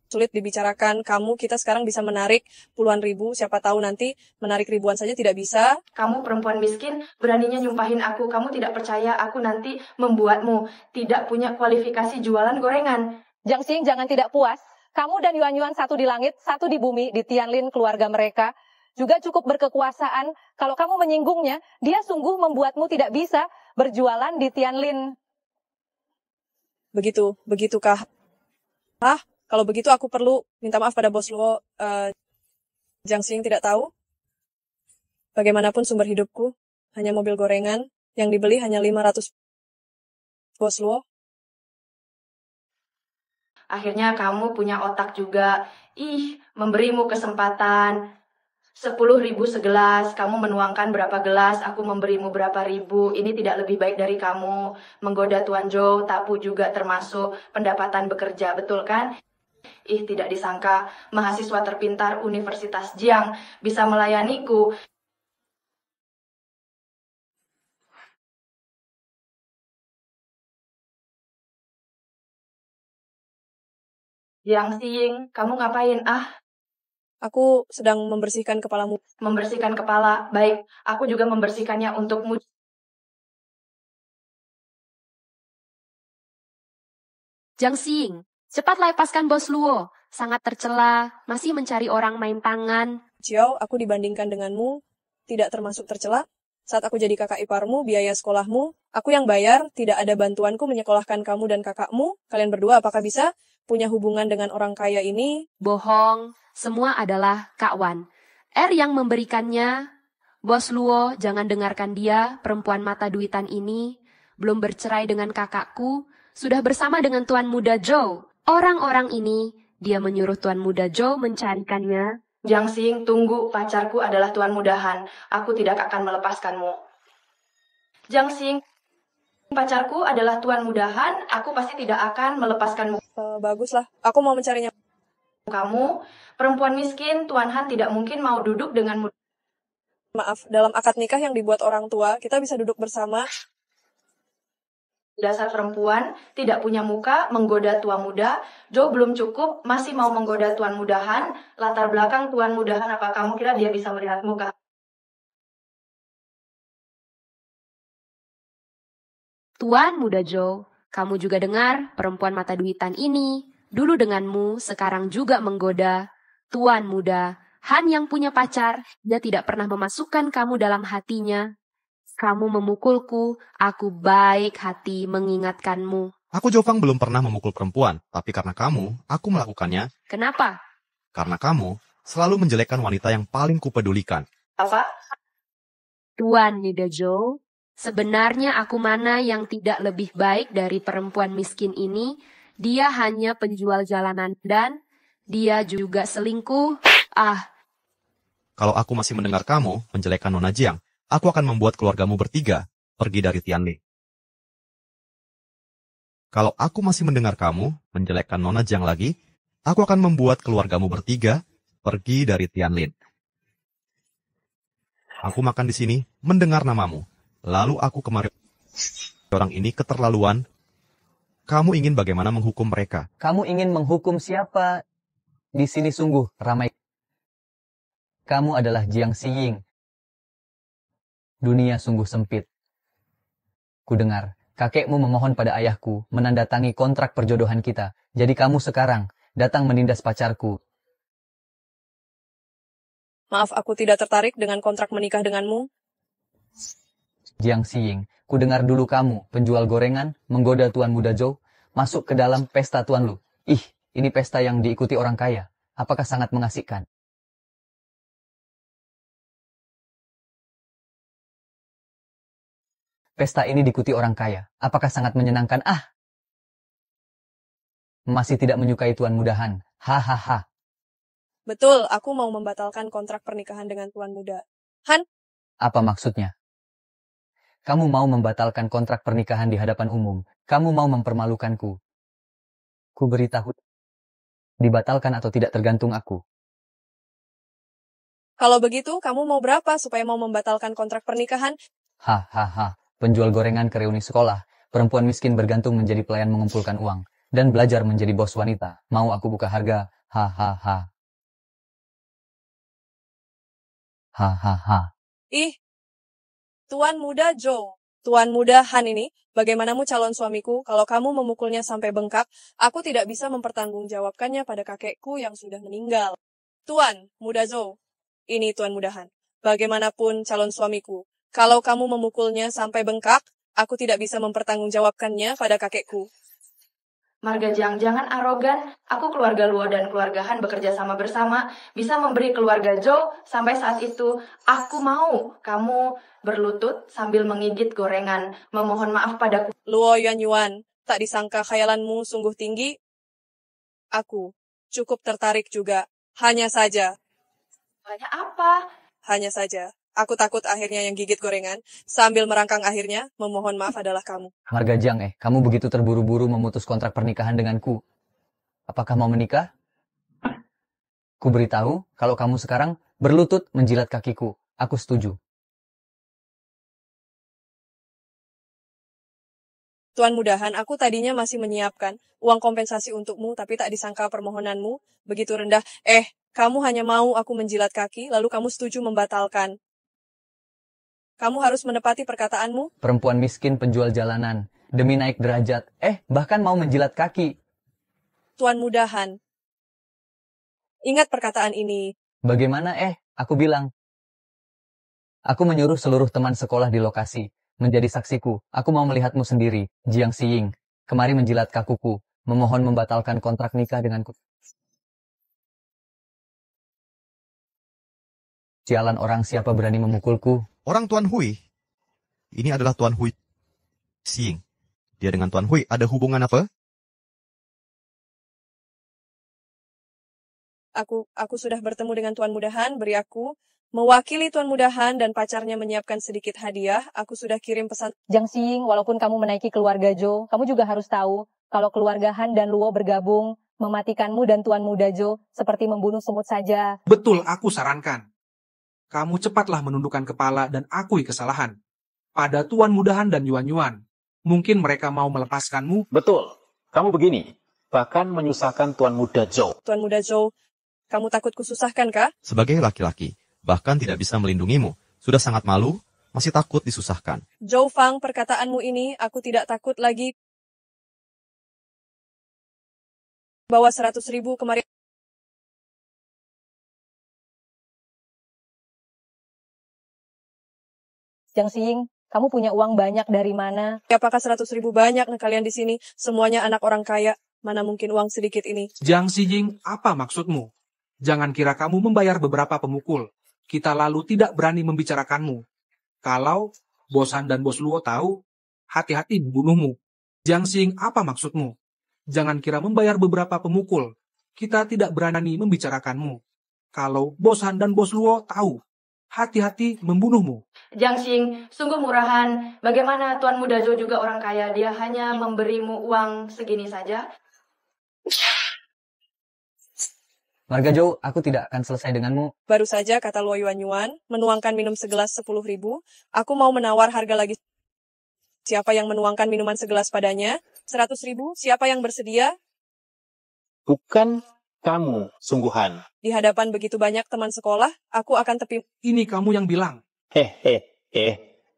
Sulit dibicarakan, kita sekarang bisa menarik puluhan ribu, siapa tahu nanti menarik ribuan saja tidak bisa. Kamu perempuan miskin, beraninya nyumpahin aku, kamu tidak percaya aku nanti membuatmu tidak punya kualifikasi jualan gorengan. Jiang Xing, jangan tidak puas. Kamu dan Yuan satu di langit, satu di bumi, di Tianlin keluarga mereka. Juga cukup berkekuasaan, kalau kamu menyinggungnya, dia sungguh membuatmu tidak bisa berjualan di Tianlin. Begitukah? Kalau begitu aku perlu minta maaf pada bos Luo. Jiang Xing tidak tahu. Bagaimanapun sumber hidupku, hanya mobil gorengan, yang dibeli hanya 500 bos Luo. Akhirnya kamu punya otak juga. Memberimu kesempatan. 10.000 segelas, kamu menuangkan berapa gelas, aku memberimu berapa ribu, ini tidak lebih baik dari kamu. Menggoda Tuan Zhou, tapu juga termasuk pendapatan bekerja, betul kan? Ih, tidak disangka, mahasiswa terpintar Universitas Jiang bisa melayaniku. Yang Xing, kamu ngapain? Aku sedang membersihkan kepalamu. Membersihkan kepala, baik. Aku juga membersihkannya untukmu. Jiang Xing, cepat lepaskan Bos Luo. Sangat tercela, masih mencari orang main tangan. Xiao, aku dibandingkan denganmu, tidak termasuk tercela. Saat aku jadi kakak iparmu, biaya sekolahmu, aku yang bayar, tidak ada bantuanku menyekolahkan kamu dan kakakmu. Kalian berdua apakah bisa punya hubungan dengan orang kaya ini? Bohong, semua adalah Kak Wan. R yang memberikannya. Bos Luo, jangan dengarkan dia, perempuan mata duitan ini. Belum bercerai dengan kakakku, sudah bersama dengan Tuan Muda Zhou. Orang-orang ini, dia menyuruh Tuan Muda Zhou mencarikannya. Jiang Xing, tunggu, pacarku adalah Tuan Mudahan. Aku tidak akan melepaskanmu. Jiang Xing, pacarku adalah Tuan Mudahan, aku pasti tidak akan melepaskanmu. Baguslah, aku mau mencarinya. Kamu, perempuan miskin, Tuan Han tidak mungkin mau duduk denganmu. Maaf, dalam akad nikah yang dibuat orang tua, kita bisa duduk bersama. Dasar perempuan, tidak punya muka, menggoda tua muda. Zhou belum cukup, masih mau menggoda Tuan Mudahan. Latar belakang Tuan Mudahan, apa kamu kira dia bisa melihat muka? Tuan Muda Zhou, kamu juga dengar perempuan mata duitan ini. Dulu denganmu, sekarang juga menggoda. Tuan Muda, Han yang punya pacar, dia tidak pernah memasukkan kamu dalam hatinya. Kamu memukulku, aku baik hati mengingatkanmu. Aku Jofang belum pernah memukul perempuan, tapi karena kamu, aku melakukannya. Kenapa? Karena kamu selalu menjelekkan wanita yang paling kupedulikan. Apa? Tuan Muda Zhou, sebenarnya aku mana yang tidak lebih baik dari perempuan miskin ini? Dia hanya penjual jalanan dan dia juga selingkuh. Kalau aku masih mendengar kamu menjelekkan Nona Jiang, aku akan membuat keluargamu bertiga pergi dari Tianli. Kalau aku masih mendengar kamu menjelekkan Nona Jiang lagi, aku akan membuat keluargamu bertiga pergi dari Tianlin. Aku makan di sini mendengar namamu. Lalu aku kemarin. Orang ini keterlaluan. Kamu ingin bagaimana menghukum mereka? Kamu ingin menghukum siapa? Di sini sungguh ramai. Kamu adalah Jiang Xiying. Dunia sungguh sempit. Kudengar, kakekmu memohon pada ayahku menandatangi kontrak perjodohan kita. Jadi kamu sekarang datang menindas pacarku. Maaf, aku tidak tertarik dengan kontrak menikah denganmu. Jiang Xiying, kudengar dulu kamu, penjual gorengan, menggoda Tuan Muda Zhou, masuk ke dalam pesta Tuan Lu. Ih, ini pesta yang diikuti orang kaya. Apakah sangat mengasihkan? Pesta ini diikuti orang kaya. Apakah sangat menyenangkan? Masih tidak menyukai Tuan Mudahan. Hahaha. Betul, aku mau membatalkan kontrak pernikahan dengan Tuan Muda. Han? Apa maksudnya? Kamu mau membatalkan kontrak pernikahan di hadapan umum. Kamu mau mempermalukanku. Ku beritahu. Dibatalkan atau tidak tergantung aku. Kalau begitu, kamu mau berapa supaya mau membatalkan kontrak pernikahan? Hahaha. Penjual gorengan ke reuni sekolah, perempuan miskin bergantung menjadi pelayan mengumpulkan uang, dan belajar menjadi bos wanita. Mau aku buka harga? Hahaha. Hahaha. Ih, Tuan Muda Zhou, Tuan Muda Han ini, bagaimanamu calon suamiku? Kalau kamu memukulnya sampai bengkak, aku tidak bisa mempertanggungjawabkannya pada kakekku yang sudah meninggal. Tuan Muda Zhou, ini Tuan Muda Han, bagaimanapun calon suamiku, kalau kamu memukulnya sampai bengkak, aku tidak bisa mempertanggungjawabkannya pada kakekku. Marga Jiang, jangan arogan. Aku keluarga Luo dan keluarga Han bekerja sama bersama. Bisa memberi keluarga Zhou sampai saat itu. Aku mau kamu berlutut sambil menggigit gorengan. Memohon maaf padaku. Luo Yuan, tak disangka khayalanmu sungguh tinggi. Aku cukup tertarik juga. Hanya saja. Hanya apa? Hanya saja, aku takut akhirnya yang gigit gorengan, sambil merangkang akhirnya, memohon maaf adalah kamu. Marga Jiang, kamu begitu terburu-buru memutus kontrak pernikahan denganku. Apakah mau menikah? Ku beritahu, kalau kamu sekarang berlutut menjilat kakiku. Aku setuju. Tuan Mudahan, aku tadinya masih menyiapkan uang kompensasi untukmu, tapi tak disangka permohonanmu begitu rendah. Kamu hanya mau aku menjilat kaki, lalu kamu setuju membatalkan. Kamu harus menepati perkataanmu. Perempuan miskin penjual jalanan, demi naik derajat, bahkan mau menjilat kaki. Tuan Mudahan, ingat perkataan ini. Bagaimana aku bilang. Aku menyuruh seluruh teman sekolah di lokasi menjadi saksiku. Aku mau melihatmu sendiri, Jiang Xiying, kemari menjilat kakuku, memohon membatalkan kontrak nikah denganku. Sialan orang, siapa berani memukulku? Orang Tuan Hui. Ini adalah Tuan Hui Xiying. Dia dengan Tuan Hui ada hubungan apa? Aku sudah bertemu dengan Tuan Mudahan, beri aku mewakili Tuan Mudahan dan pacarnya menyiapkan sedikit hadiah. Aku sudah kirim pesan. Jiang Xiying, walaupun kamu menaiki keluarga Zhou, kamu juga harus tahu kalau keluarga Han dan Luo bergabung, mematikanmu dan Tuan Muda Zhou seperti membunuh semut saja. Betul, aku sarankan. Kamu cepatlah menundukkan kepala dan akui kesalahan. Pada Tuan Mudahan dan Yuan-Yuan, mungkin mereka mau melepaskanmu. Betul, kamu begini, bahkan menyusahkan Tuan Muda Zhou. Tuan Muda Zhou, kamu takut kususahkan kah? Sebagai laki-laki, bahkan tidak bisa melindungimu. Sudah sangat malu, masih takut disusahkan. Zhou Fang, perkataanmu ini, aku tidak takut lagi. Bawa 100.000 kemarin. Jiang Xiying, kamu punya uang banyak dari mana? Apakah 100.000 banyak kalian di sini? Semuanya anak orang kaya. Mana mungkin uang sedikit ini? Jiang Xiying, apa maksudmu? Jangan kira kamu membayar beberapa pemukul. Kita lalu tidak berani membicarakanmu. Kalau Bos Han dan Bos Luo tahu, hati-hati membunuhmu. Jiang Xiying, apa maksudmu? Jangan kira membayar beberapa pemukul. Kita tidak berani membicarakanmu. Kalau Bos Han dan Bos Luo tahu, hati-hati membunuhmu. Jiang Xiying, sungguh murahan. Bagaimana Tuan Muda Zhou juga orang kaya, dia hanya memberimu uang segini saja? Marga Zhou, aku tidak akan selesai denganmu. Baru saja kata Luo Yuan-Yuan, menuangkan minum segelas 10.000. Aku mau menawar harga lagi. Siapa yang menuangkan minuman segelas padanya? 100.000. Siapa yang bersedia? Bukan kamu, sungguhan. Di hadapan begitu banyak teman sekolah, aku akan tepi. Ini kamu yang bilang.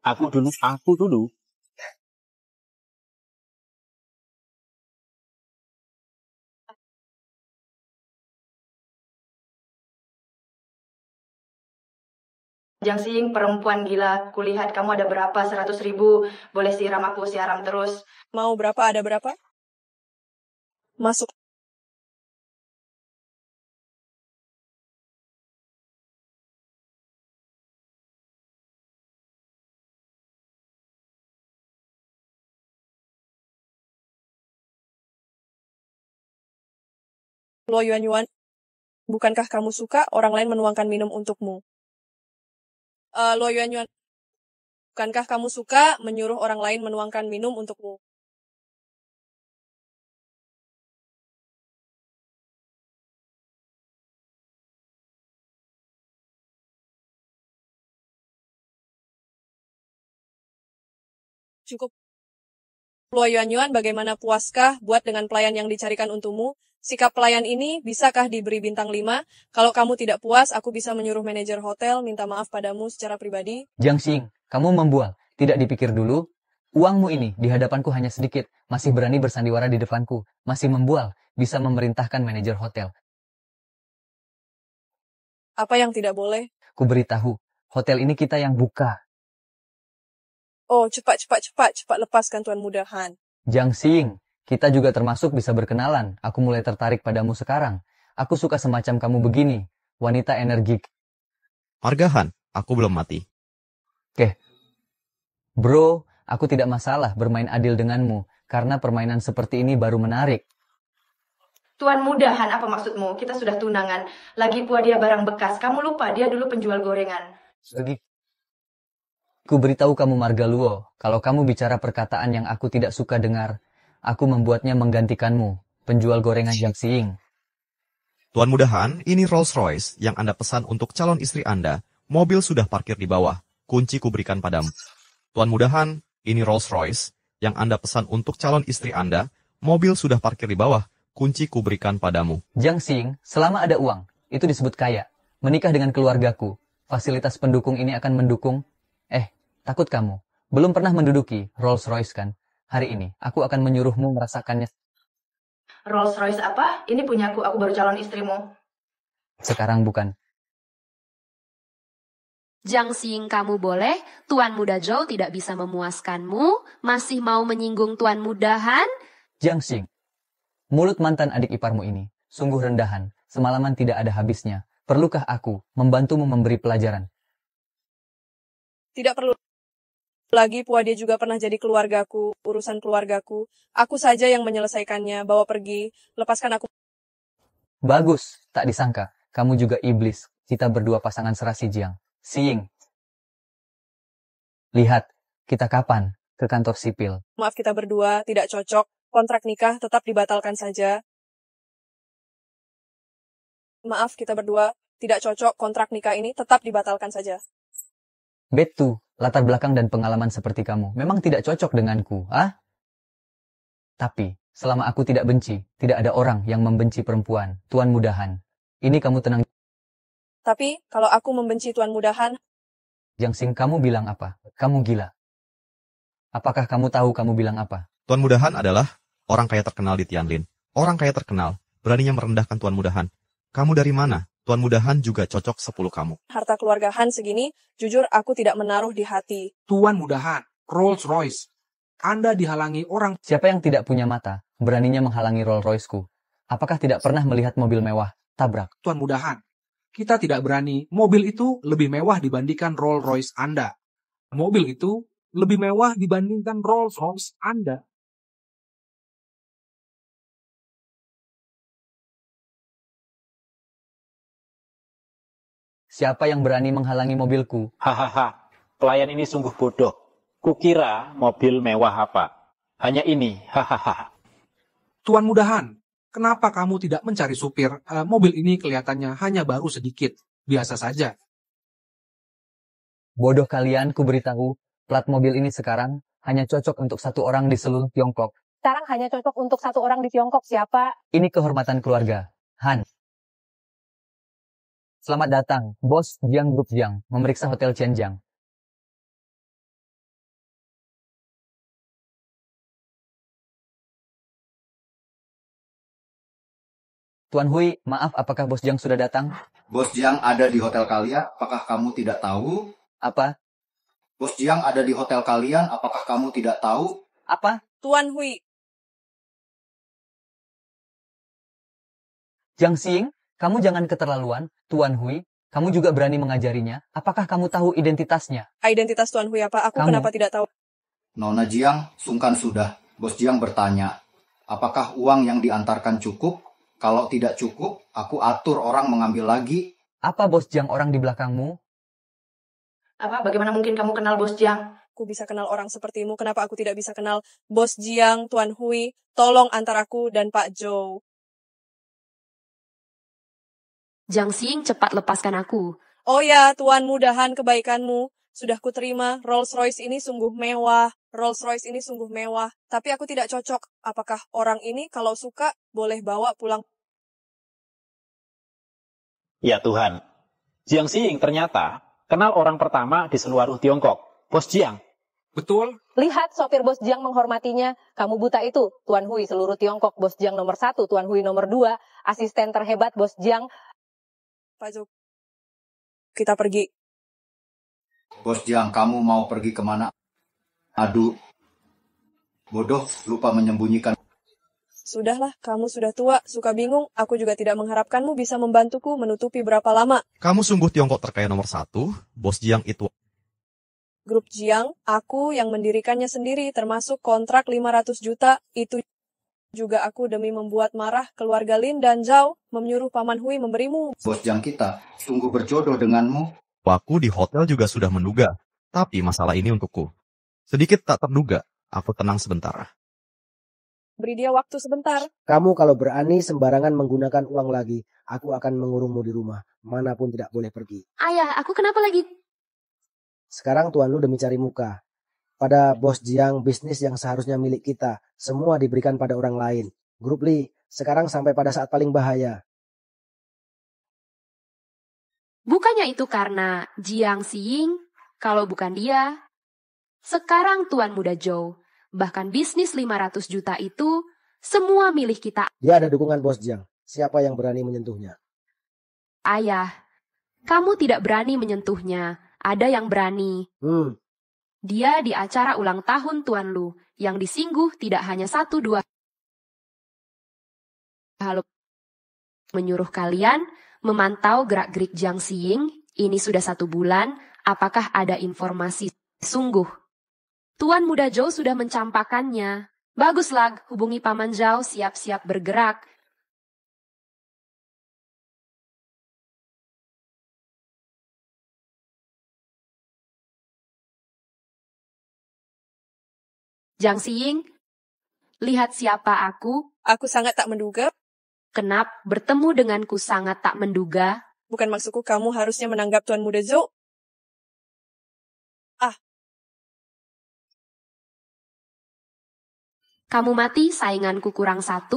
Aku dulu. Jiang Xiying, perempuan gila. Kulihat kamu ada berapa? 100.000. Boleh siram aku, siaram terus. Mau berapa? Ada berapa? Masuk. Luo Yuan-Yuan, bukankah kamu suka orang lain menuangkan minum untukmu? Luo Yuan-Yuan, bukankah kamu suka menyuruh orang lain menuangkan minum untukmu? Cukup. Luo Yuan-Yuan, bagaimana puaskah buat dengan pelayan yang dicarikan untukmu? Sikap pelayan ini bisakah diberi bintang 5? Kalau kamu tidak puas, aku bisa menyuruh manajer hotel minta maaf padamu secara pribadi. Jiang Xiying, kamu membual. Tidak dipikir dulu. Uangmu ini di hadapanku hanya sedikit. Masih berani bersandiwara di depanku. Masih membual. Bisa memerintahkan manajer hotel. Apa yang tidak boleh? Ku beritahu, hotel ini kita yang buka. Oh, cepat lepaskan Tuan Mudahan. Jiang Xiying, kita juga termasuk bisa berkenalan. Aku mulai tertarik padamu sekarang. Aku suka semacam kamu begini. Wanita energik. Marga Han, aku belum mati. Oke. Bro, aku tidak masalah bermain adil denganmu. Karena permainan seperti ini baru menarik. Tuan Mudahan, apa maksudmu? Kita sudah tunangan. Lagi pula dia barang bekas. Kamu lupa, dia dulu penjual gorengan. Ku beritahu kamu Margaluo, kalau kamu bicara perkataan yang aku tidak suka dengar, aku membuatnya menggantikanmu, penjual gorengan Jiang Xiying. Tuan Mudahan, ini Rolls Royce yang Anda pesan untuk calon istri Anda. Mobil sudah parkir di bawah. Kunci kuberikan padamu. Tuan Mudahan, ini Rolls Royce yang Anda pesan untuk calon istri Anda. Mobil sudah parkir di bawah. Kunci kuberikan padamu. Jiang Xiying, selama ada uang, itu disebut kaya. Menikah dengan keluargaku. Fasilitas pendukung ini akan mendukung. Takut kamu. Belum pernah menduduki Rolls Royce kan? Hari ini, aku akan menyuruhmu merasakannya. Rolls Royce apa? Ini punyaku, aku baru calon istrimu. Sekarang bukan. Jiang Xiying, kamu boleh, Tuan Muda Zhou tidak bisa memuaskanmu, masih mau menyinggung Tuan Mudahan? Jiang Xiying, mulut mantan adik iparmu ini sungguh rendahan, semalaman tidak ada habisnya. Perlukah aku membantumu memberi pelajaran? Tidak perlu lagi, Pua, dia juga pernah jadi keluargaku, urusan keluargaku. Aku saja yang menyelesaikannya, bawa pergi, lepaskan aku. Bagus, tak disangka. Kamu juga iblis. Kita berdua pasangan serasi Jiang Xiying. Lihat, kita kapan ke kantor sipil? Maaf, kita berdua tidak cocok. Kontrak nikah tetap dibatalkan saja. Maaf, kita berdua tidak cocok. Kontrak nikah ini tetap dibatalkan saja. Betu, latar belakang dan pengalaman seperti kamu memang tidak cocok denganku, ah? Tapi, selama aku tidak benci, tidak ada orang yang membenci perempuan, Tuan Mudahan. Ini kamu tenang. Tapi, kalau aku membenci Tuan Mudahan... Jiang Xiying, kamu bilang apa? Kamu gila. Apakah kamu tahu kamu bilang apa? Tuan Mudahan adalah orang kaya terkenal di Tianlin. Orang kaya terkenal, beraninya merendahkan Tuan Mudahan. Kamu dari mana? Tuan Mudahan juga cocok 10 kamu. Harta keluarga Han segini, jujur aku tidak menaruh di hati. Tuan Mudahan, Rolls Royce. Anda dihalangi orang... Siapa yang tidak punya mata, beraninya menghalangi Rolls Royce-ku? Apakah tidak pernah melihat mobil mewah, tabrak? Tuan Mudahan, kita tidak berani. Mobil itu lebih mewah dibandingkan Rolls Royce Anda. Mobil itu lebih mewah dibandingkan Rolls Royce Anda. Siapa yang berani menghalangi mobilku? Hahaha, pelayan ini sungguh bodoh. Kukira mobil mewah apa. Hanya ini, hahaha. Tuan Mudahan, kenapa kamu tidak mencari supir? Mobil ini kelihatannya hanya baru sedikit. Biasa saja. Bodoh kalian, ku beritahu, plat mobil ini sekarang hanya cocok untuk 1 orang di seluruh Tiongkok. Sekarang hanya cocok untuk 1 orang di Tiongkok, siapa? Ini kehormatan keluarga, Han. Selamat datang, Bos Jiang Group Jiang, memeriksa Hotel Qianjiang. Tuan Hui, maaf, apakah Bos Jiang sudah datang? Bos Jiang ada di hotel kalian, apakah kamu tidak tahu? Apa? Bos Jiang ada di hotel kalian, apakah kamu tidak tahu? Apa? Tuan Hui. Jiang Xiying, kamu jangan keterlaluan. Tuan Hui, kamu juga berani mengajarinya. Apakah kamu tahu identitasnya? Identitas Tuan Hui apa? Aku kenapa tidak tahu? Nona Jiang, sungkan sudah. Bos Jiang bertanya, apakah uang yang diantarkan cukup? Kalau tidak cukup, aku atur orang mengambil lagi. Apa Bos Jiang orang di belakangmu? Apa? Bagaimana mungkin kamu kenal Bos Jiang? Aku bisa kenal orang sepertimu. Kenapa aku tidak bisa kenal Bos Jiang, Tuan Hui? Tolong antar aku dan Pak Zhou. Jiang Xiying, cepat lepaskan aku. Oh ya, Tuan Mudahan, kebaikanmu. Sudah kuterima, Rolls Royce ini sungguh mewah. Rolls Royce ini sungguh mewah. Tapi aku tidak cocok. Apakah orang ini kalau suka boleh bawa pulang? Ya Tuhan, Jiang Xiying ternyata kenal orang pertama di seluruh Tiongkok, Bos Jiang. Betul. Lihat sopir Bos Jiang menghormatinya. Kamu buta itu, Tuan Hui seluruh Tiongkok, Bos Jiang nomor 1, Tuan Hui nomor 2, asisten terhebat Bos Jiang. Pak Zhou, kita pergi. Bos Jiang, kamu mau pergi kemana? Aduh, bodoh, lupa menyembunyikan. Sudahlah, kamu sudah tua, suka bingung. Aku juga tidak mengharapkanmu bisa membantuku menutupi berapa lama. Kamu sungguh Tiongkok terkaya nomor 1, Bos Jiang itu. Grup Jiang, aku yang mendirikannya sendiri, termasuk kontrak 500 juta, itu Juga aku demi membuat marah keluarga Lin dan Zhao, menyuruh Paman Hui memberimu. Bos Jiang kita sungguh berjodoh denganmu. Aku di hotel juga sudah menduga, tapi masalah ini untukku. Sedikit tak terduga, aku tenang sebentar. Beri dia waktu sebentar. Kamu kalau berani sembarangan menggunakan uang lagi, aku akan mengurungmu di rumah. Manapun tidak boleh pergi. Ayah, aku kenapa lagi? Sekarang Tuan Lu demi cari muka. Pada Bos Jiang, bisnis yang seharusnya milik kita, semua diberikan pada orang lain. Grup Li, sekarang sampai pada saat paling bahaya. Bukannya itu karena Jiang Xiying, kalau bukan dia. Sekarang Tuan Muda Zhou, bahkan bisnis 500 juta itu, semua milik kita. Dia ada dukungan Bos Jiang. Siapa yang berani menyentuhnya? Ayah, kamu tidak berani menyentuhnya. Ada yang berani. Dia di acara ulang tahun Tuan Lu, yang disinggung tidak hanya 1-2 hal. Menyuruh kalian memantau gerak-gerik Jiang Xiying, ini sudah 1 bulan, apakah ada informasi? Sungguh, Tuan Muda Zhou sudah mencampakkannya. Baguslah, hubungi Paman Zhao, siap-siap bergerak. Jiang Xiying, lihat siapa aku. Aku sangat tak menduga. Kenapa bertemu denganku sangat tak menduga? Bukan maksudku kamu harusnya menanggap Tuan Muda Zhou. Kamu mati, sainganku kurang 1.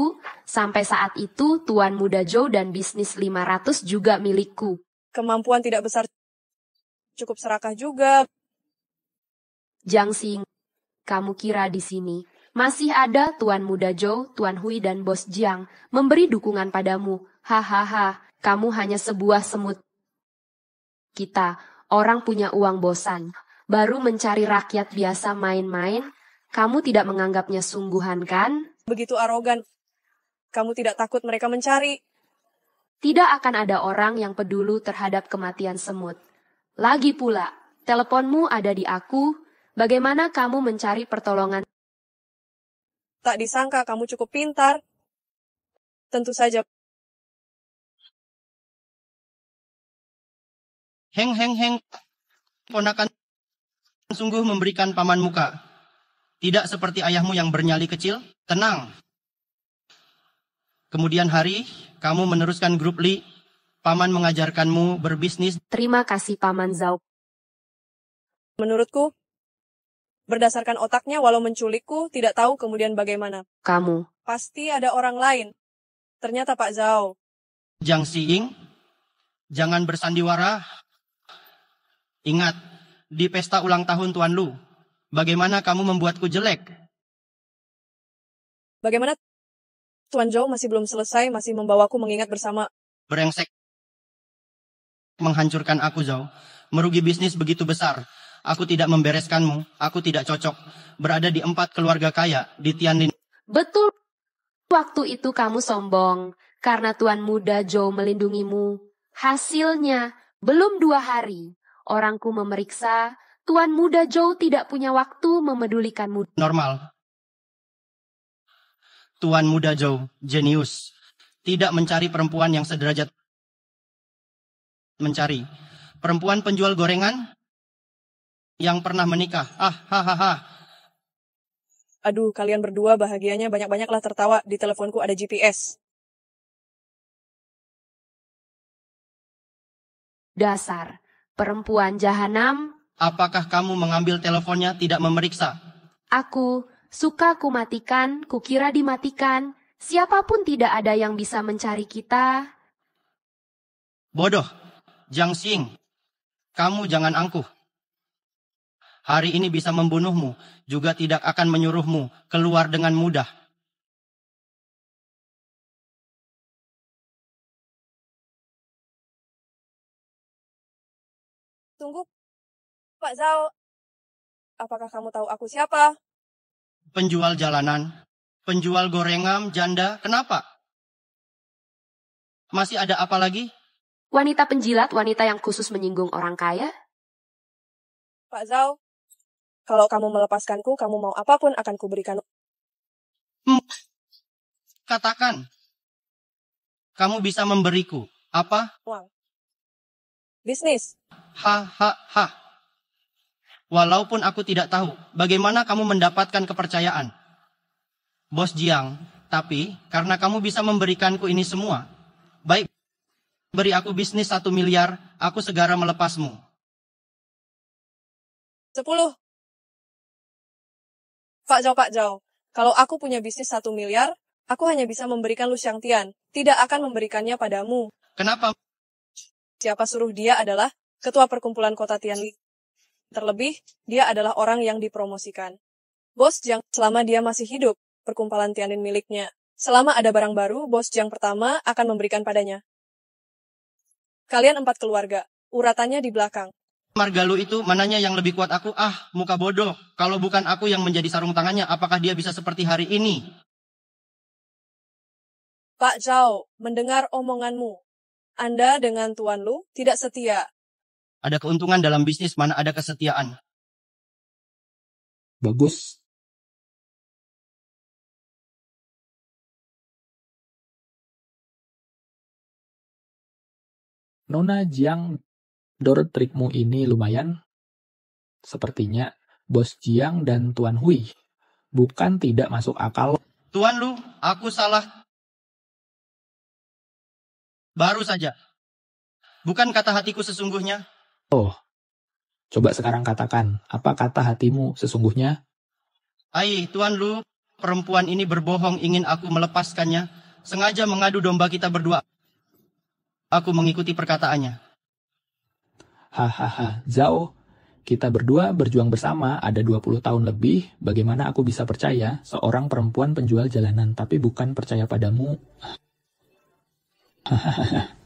Sampai saat itu, Tuan Muda Zhou dan bisnis 500 juga milikku. Kemampuan tidak besar, cukup serakah juga. Jiang Xiying, kamu kira di sini masih ada Tuan Muda Zhou, Tuan Hui, dan Bos Jiang memberi dukungan padamu? Hahaha, kamu hanya sebuah semut. Kita, orang punya uang bosan, baru mencari rakyat biasa main-main. Kamu tidak menganggapnya sungguhan, kan? Begitu arogan. Kamu tidak takut mereka mencari. Tidak akan ada orang yang peduli terhadap kematian semut. Lagi pula, teleponmu ada di aku. Bagaimana kamu mencari pertolongan? Tak disangka kamu cukup pintar. Tentu saja. Heng. Ponakan sungguh memberikan paman muka. Tidak seperti ayahmu yang bernyali kecil. Tenang. Kemudian hari, kamu meneruskan grup Li. Paman mengajarkanmu berbisnis. Terima kasih Paman Zhao. Menurutku, berdasarkan otaknya walau menculikku, tidak tahu kemudian bagaimana. Kamu. Pasti ada orang lain. Ternyata Pak Zhao. Jiang Xiying, jangan bersandiwara. Ingat, di pesta ulang tahun Tuan Lu, bagaimana kamu membuatku jelek? Bagaimana Tuan Zhou masih belum selesai, masih membawaku mengingat bersama. Brengsek. Menghancurkan aku, Zhou. Merugi bisnis begitu besar. Aku tidak membereskanmu. Aku tidak cocok. Berada di 4 keluarga kaya di Tianlin. Betul. Waktu itu kamu sombong. Karena Tuan Muda Zhou melindungimu. Hasilnya, belum 2 hari. Orangku memeriksa, Tuan Muda Zhou tidak punya waktu memedulikanmu. Normal. Tuan Muda Zhou, jenius. Tidak mencari perempuan yang sederajat. Mencari perempuan penjual gorengan yang pernah menikah. Aduh, kalian berdua bahagianya banyak-banyaklah tertawa. Di teleponku ada GPS. Dasar perempuan jahanam. Apakah kamu mengambil teleponnya tidak memeriksa? Aku suka kumatikan, kukira dimatikan. Siapapun tidak ada yang bisa mencari kita. Bodoh, Jiang Xiying. Kamu jangan angkuh. Hari ini bisa membunuhmu, juga tidak akan menyuruhmu keluar dengan mudah. Tunggu, Pak Zhao. Apakah kamu tahu aku siapa? Penjual jalanan, penjual gorengan, janda, kenapa? Masih ada apa lagi? Wanita penjilat, wanita yang khusus menyinggung orang kaya. Pak Zhao, kalau kamu melepaskanku, kamu mau apapun akan kuberikan. katakan. Kamu bisa memberiku apa? Uang. Bisnis. Ha. Walaupun aku tidak tahu bagaimana kamu mendapatkan kepercayaan, Bos Jiang, tapi karena kamu bisa memberikanku ini semua, baik beri aku bisnis 1 miliar, aku segera melepasmu. 10. Pak Zhao, kalau aku punya bisnis 1 miliar, aku hanya bisa memberikan Lu Xiangtian, tidak akan memberikannya padamu. Kenapa? Siapa suruh dia adalah ketua perkumpulan kota Tianli. Terlebih, dia adalah orang yang dipromosikan. Bos Jiang, selama dia masih hidup, perkumpulan Tianlin miliknya. Selama ada barang baru, Bos Jiang pertama akan memberikan padanya. Kalian 4 keluarga, uratannya di belakang. Marga Lu itu mananya yang lebih kuat aku? Muka bodoh. Kalau bukan aku yang menjadi sarung tangannya, apakah dia bisa seperti hari ini? Pak Zhao, mendengar omonganmu. Anda dengan Tuan Lu tidak setia. Ada keuntungan dalam bisnis, mana ada kesetiaan. Bagus. Nona Jiang, trikmu ini lumayan. Sepertinya Bos Jiang dan Tuan Hui bukan tidak masuk akal. Tuan Lu, aku salah. Baru saja. Bukan kata hatiku sesungguhnya. Oh, coba sekarang katakan, apa kata hatimu sesungguhnya? Tuan Lu, perempuan ini berbohong ingin aku melepaskannya. Sengaja mengadu domba kita berdua. Aku mengikuti perkataannya. Hahaha, Zhao, kita berdua berjuang bersama ada 20 tahun lebih. Bagaimana aku bisa percaya seorang perempuan penjual jalanan tapi bukan percaya padamu? Hahaha.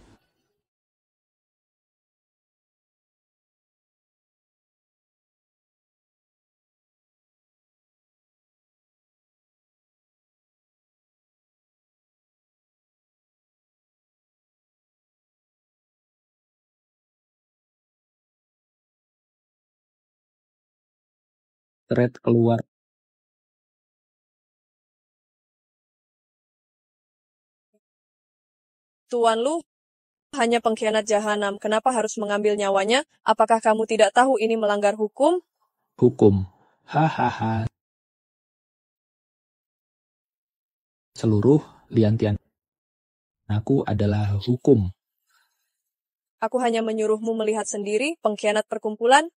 Thread keluar. Tuan Lu hanya pengkhianat jahanam. Kenapa harus mengambil nyawanya? Apakah kamu tidak tahu ini melanggar hukum? Hukum. Hahaha. Seluruh liantian aku adalah hukum. Aku hanya menyuruhmu melihat sendiri, pengkhianat perkumpulan.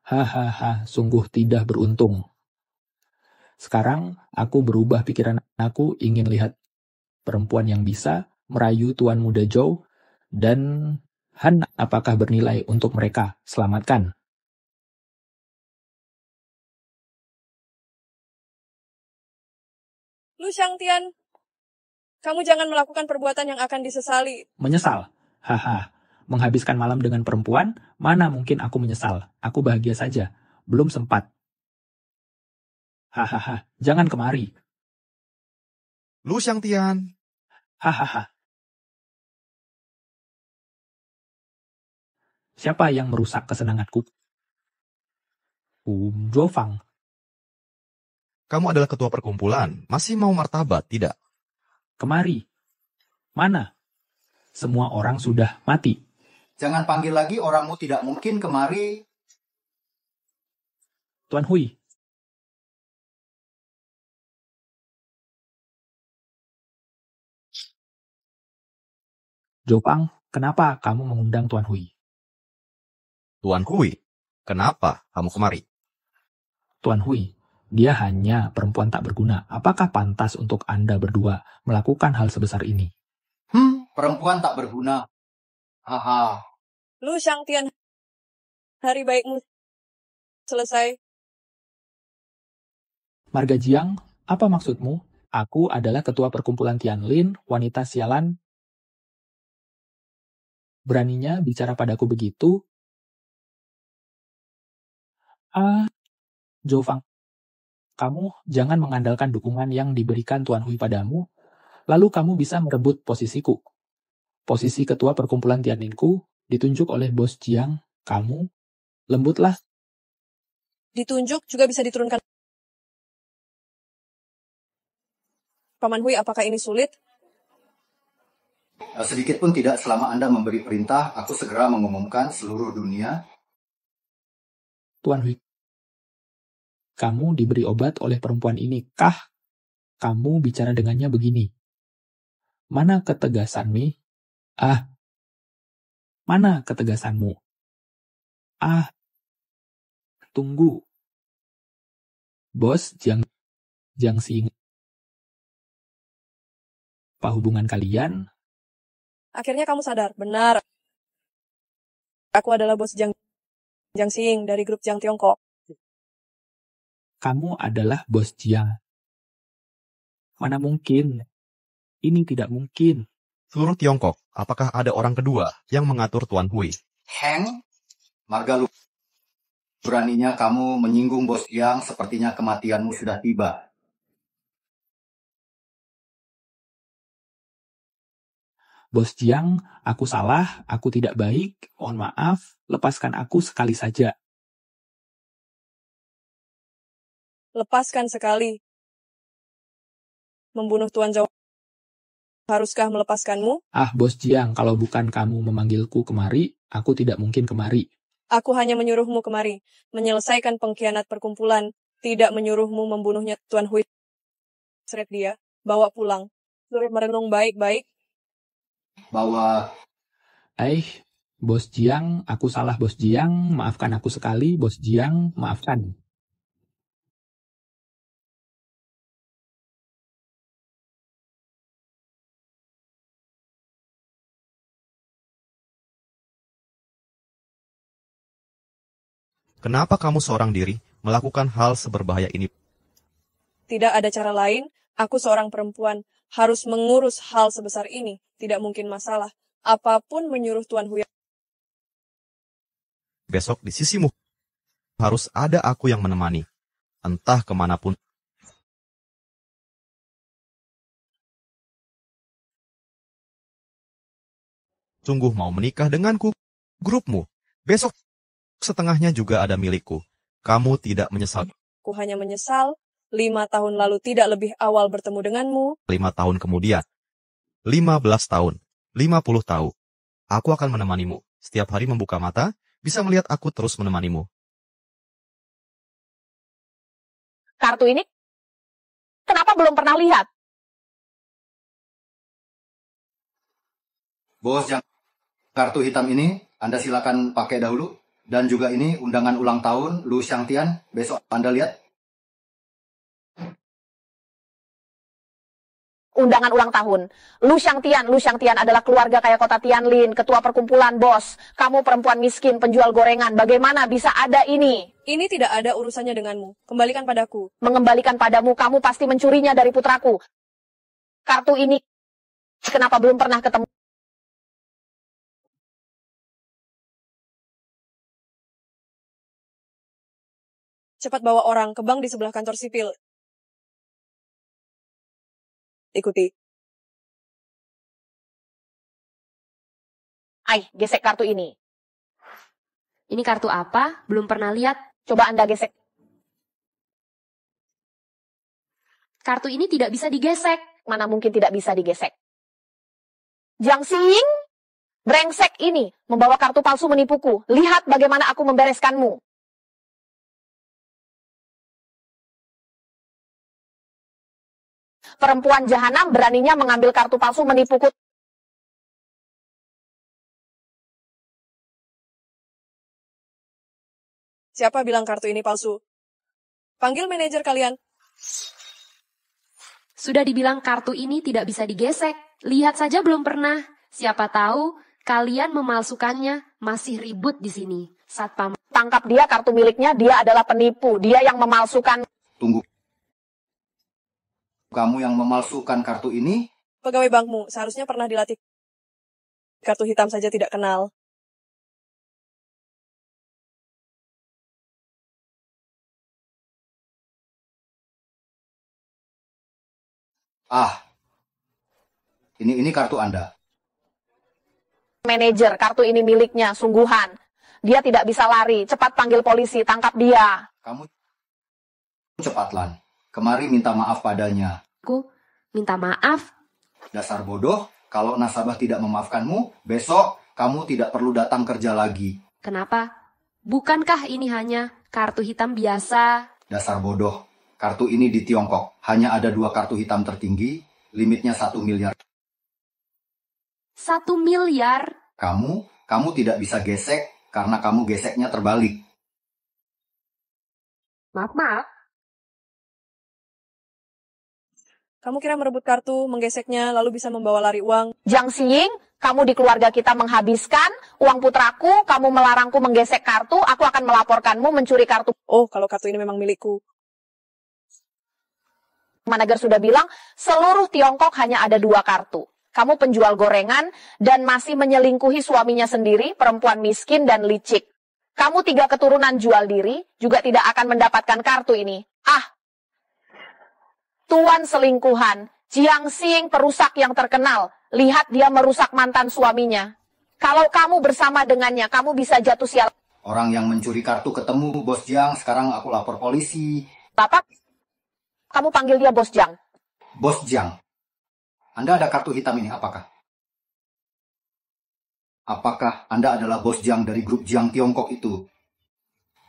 Hahaha, sungguh tidak beruntung. Sekarang aku berubah pikiran, aku ingin lihat perempuan yang bisa merayu Tuan Muda Zhou dan Han apakah bernilai untuk mereka. Selamatkan. Lu Xiangtian, kamu jangan melakukan perbuatan yang akan disesali. Menyesal? Haha, menghabiskan malam dengan perempuan, mana mungkin aku menyesal. Aku bahagia saja, belum sempat. Hahaha, jangan kemari. Lu Xiangtian. Hahaha. Siapa yang merusak kesenanganku? Zhou Fang. Kamu adalah ketua perkumpulan. Masih mau martabat, tidak? Kemari. Mana? Semua orang sudah mati. Jangan panggil lagi, orangmu tidak mungkin kemari. Tuan Hui. Zhou Fang, kenapa kamu mengundang Tuan Hui? Tuan Hui, kenapa kamu kemari? Tuan Hui, dia hanya perempuan tak berguna. Apakah pantas untuk Anda berdua melakukan hal sebesar ini? Perempuan tak berguna. Haha. Lu Xiangtian, hari baikmu selesai. Marga Jiang, apa maksudmu? Aku adalah ketua perkumpulan Tianlin, wanita sialan. Beraninya bicara padaku begitu? Zhou Fang, kamu jangan mengandalkan dukungan yang diberikan Tuan Hui padamu, lalu kamu bisa merebut posisiku. Posisi ketua perkumpulan Tianlinku ditunjuk oleh Bos Jiang. Kamu lembutlah. Ditunjuk juga bisa diturunkan. Paman Hui, apakah ini sulit? Sedikit pun tidak. Selama Anda memberi perintah, aku segera mengumumkan seluruh dunia. Tuan Hui, kamu diberi obat oleh perempuan ini, kah? Kamu bicara dengannya begini. Mana ketegasanmu? Mana ketegasanmu? Tunggu. Bos Jiang Xing. Apa hubungan kalian? Akhirnya kamu sadar, benar. Aku adalah bos Jiang Xing dari grup Jiang Tiongkok. Kamu adalah bos Jiang. Mana mungkin? Ini tidak mungkin. Seluruh Tiongkok, apakah ada orang kedua yang mengatur Tuan Hui? Heng, marga lu. Beraninya kamu menyinggung bos Jiang, sepertinya kematianmu sudah tiba. Bos Jiang, aku salah, aku tidak baik, mohon maaf, lepaskan aku sekali saja. Lepaskan sekali. Membunuh Tuan Zhou. Haruskah melepaskanmu? Bos Jiang, kalau bukan kamu memanggilku kemari, aku tidak mungkin kemari. Aku hanya menyuruhmu kemari, menyelesaikan pengkhianat perkumpulan, tidak menyuruhmu membunuhnya Tuan Hui. Seret dia, bawa pulang. Suruh merenung baik-baik. Bahwa Bos Jiang, aku salah Bos Jiang, maafkan aku sekali, Bos Jiang, maafkan. Kenapa kamu seorang diri melakukan hal seberbahaya ini? Tidak ada cara lain, aku seorang perempuan, harus mengurus hal sebesar ini. Tidak mungkin masalah. Apapun menyuruh Tuan Hui. Besok di sisimu harus ada aku yang menemani. Entah kemanapun. Sungguh mau menikah denganku, grupmu. Besok setengahnya juga ada milikku. Kamu tidak menyesal. Aku hanya menyesal, 5 tahun lalu tidak lebih awal bertemu denganmu. 5 tahun kemudian. 15 tahun. 50 tahun. Aku akan menemanimu. Setiap hari membuka mata, bisa melihat aku terus menemanimu. Kartu ini, kenapa belum pernah lihat? Bos Jiang, kartu hitam ini Anda silakan pakai dahulu. Dan juga ini undangan ulang tahun Lu Xiangtian. Besok Anda lihat. Undangan ulang tahun. Lu Xiangtian adalah keluarga kaya kota Tianlin, ketua perkumpulan, bos. Kamu perempuan miskin, penjual gorengan. Bagaimana bisa ada ini? Ini tidak ada urusannya denganmu. Kembalikan padaku. Mengembalikan padamu, kamu pasti mencurinya dari putraku. Kartu ini, kenapa belum pernah ketemu? Cepat bawa orang ke bank di sebelah kantor sipil. Ikuti. Gesek kartu ini. Ini kartu apa? Belum pernah lihat. Coba Anda gesek. Kartu ini tidak bisa digesek. Mana mungkin tidak bisa digesek. Jiang Xing, brengsek ini, membawa kartu palsu menipuku. Lihat bagaimana aku membereskanmu. Perempuan jahanam beraninya mengambil kartu palsu menipuku. Siapa bilang kartu ini palsu? Panggil manajer kalian. Sudah dibilang kartu ini tidak bisa digesek. Lihat saja belum pernah. Siapa tahu kalian memalsukannya. Masih ribut di sini. Satpam. Tangkap dia, kartu miliknya. Dia adalah penipu. Dia yang memalsukan. Tunggu. Kamu yang memalsukan kartu ini? Pegawai bankmu seharusnya pernah dilatih. Kartu hitam saja tidak kenal. Ini kartu Anda. Manajer, kartu ini miliknya, sungguhan. Dia tidak bisa lari. Cepat panggil polisi, tangkap dia. Kamu cepat, Lan. Kemari minta maaf padanya. Aku minta maaf. Dasar bodoh, kalau nasabah tidak memaafkanmu, besok kamu tidak perlu datang kerja lagi. Kenapa? Bukankah ini hanya kartu hitam biasa? Dasar bodoh, kartu ini di Tiongkok hanya ada 2 kartu hitam tertinggi, limitnya 1 miliar. 1 miliar? Kamu tidak bisa gesek karena kamu geseknya terbalik. Maaf. Kamu kira merebut kartu, menggeseknya, lalu bisa membawa lari uang? Jiang Xiying, kamu di keluarga kita menghabiskan uang putraku, kamu melarangku menggesek kartu, aku akan melaporkanmu mencuri kartu. Oh, kalau kartu ini memang milikku. Manager sudah bilang, seluruh Tiongkok hanya ada 2 kartu. Kamu penjual gorengan dan masih menyelingkuhi suaminya sendiri, perempuan miskin dan licik. Kamu 3 keturunan jual diri, juga tidak akan mendapatkan kartu ini. Tuan selingkuhan, Jiang Xiying perusak yang terkenal. Lihat dia merusak mantan suaminya. Kalau kamu bersama dengannya, kamu bisa jatuh sial. Orang yang mencuri kartu ketemu, Bos Jiang, sekarang aku lapor polisi. Bapak, kamu panggil dia Bos Jiang. Bos Jiang, Anda ada kartu hitam ini, apakah? Apakah Anda adalah Bos Jiang dari grup Jiang Tiongkok itu?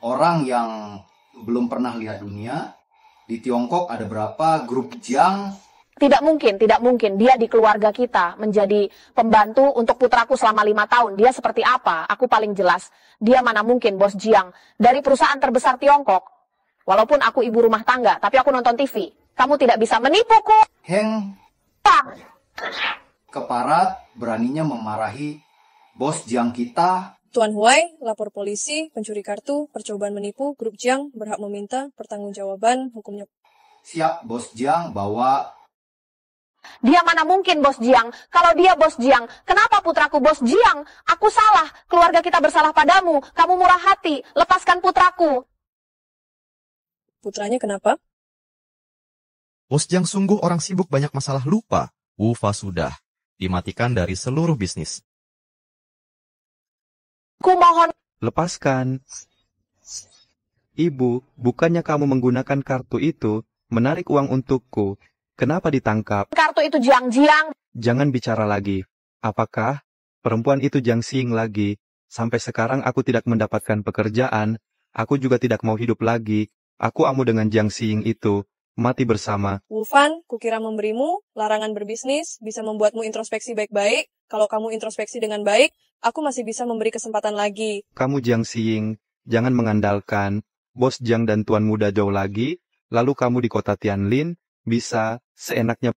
Orang yang belum pernah lihat dunia, di Tiongkok ada berapa grup Jiang? Tidak mungkin. Dia di keluarga kita menjadi pembantu untuk putraku selama 5 tahun. Dia seperti apa? Aku paling jelas. Dia mana mungkin Bos Jiang dari perusahaan terbesar Tiongkok. Walaupun aku ibu rumah tangga, tapi aku nonton TV. Kamu tidak bisa menipuku. Keparat beraninya memarahi Bos Jiang kita. Tuan Huai, lapor polisi, pencuri kartu, percobaan menipu, grup Jiang berhak meminta pertanggungjawaban hukumnya. Siap, Bos Jiang, bawa. Dia mana mungkin Bos Jiang? Kalau dia Bos Jiang, kenapa putraku Bos Jiang? Aku salah, keluarga kita bersalah padamu. Kamu murah hati, lepaskan putraku. Putranya kenapa? Bos Jiang sungguh orang sibuk banyak masalah lupa. Wufa sudah dimatikan dari seluruh bisnis. Kumohon. Lepaskan. Ibu, bukannya kamu menggunakan kartu itu, menarik uang untukku. Kenapa ditangkap? Kartu itu Jiang. Jangan bicara lagi. Apakah perempuan itu Jiang Xiying lagi? Sampai sekarang aku tidak mendapatkan pekerjaan. Aku juga tidak mau hidup lagi. Aku amu dengan Jiang Xiying itu. Mati bersama. Wu Fan, kukira memberimu larangan berbisnis, bisa membuatmu introspeksi baik-baik. Kalau kamu introspeksi dengan baik, aku masih bisa memberi kesempatan lagi. Kamu Jiang Xiying, jangan mengandalkan Bos Jiang dan Tuan Muda Zhou lagi, lalu kamu di kota Tianlin, bisa seenaknya.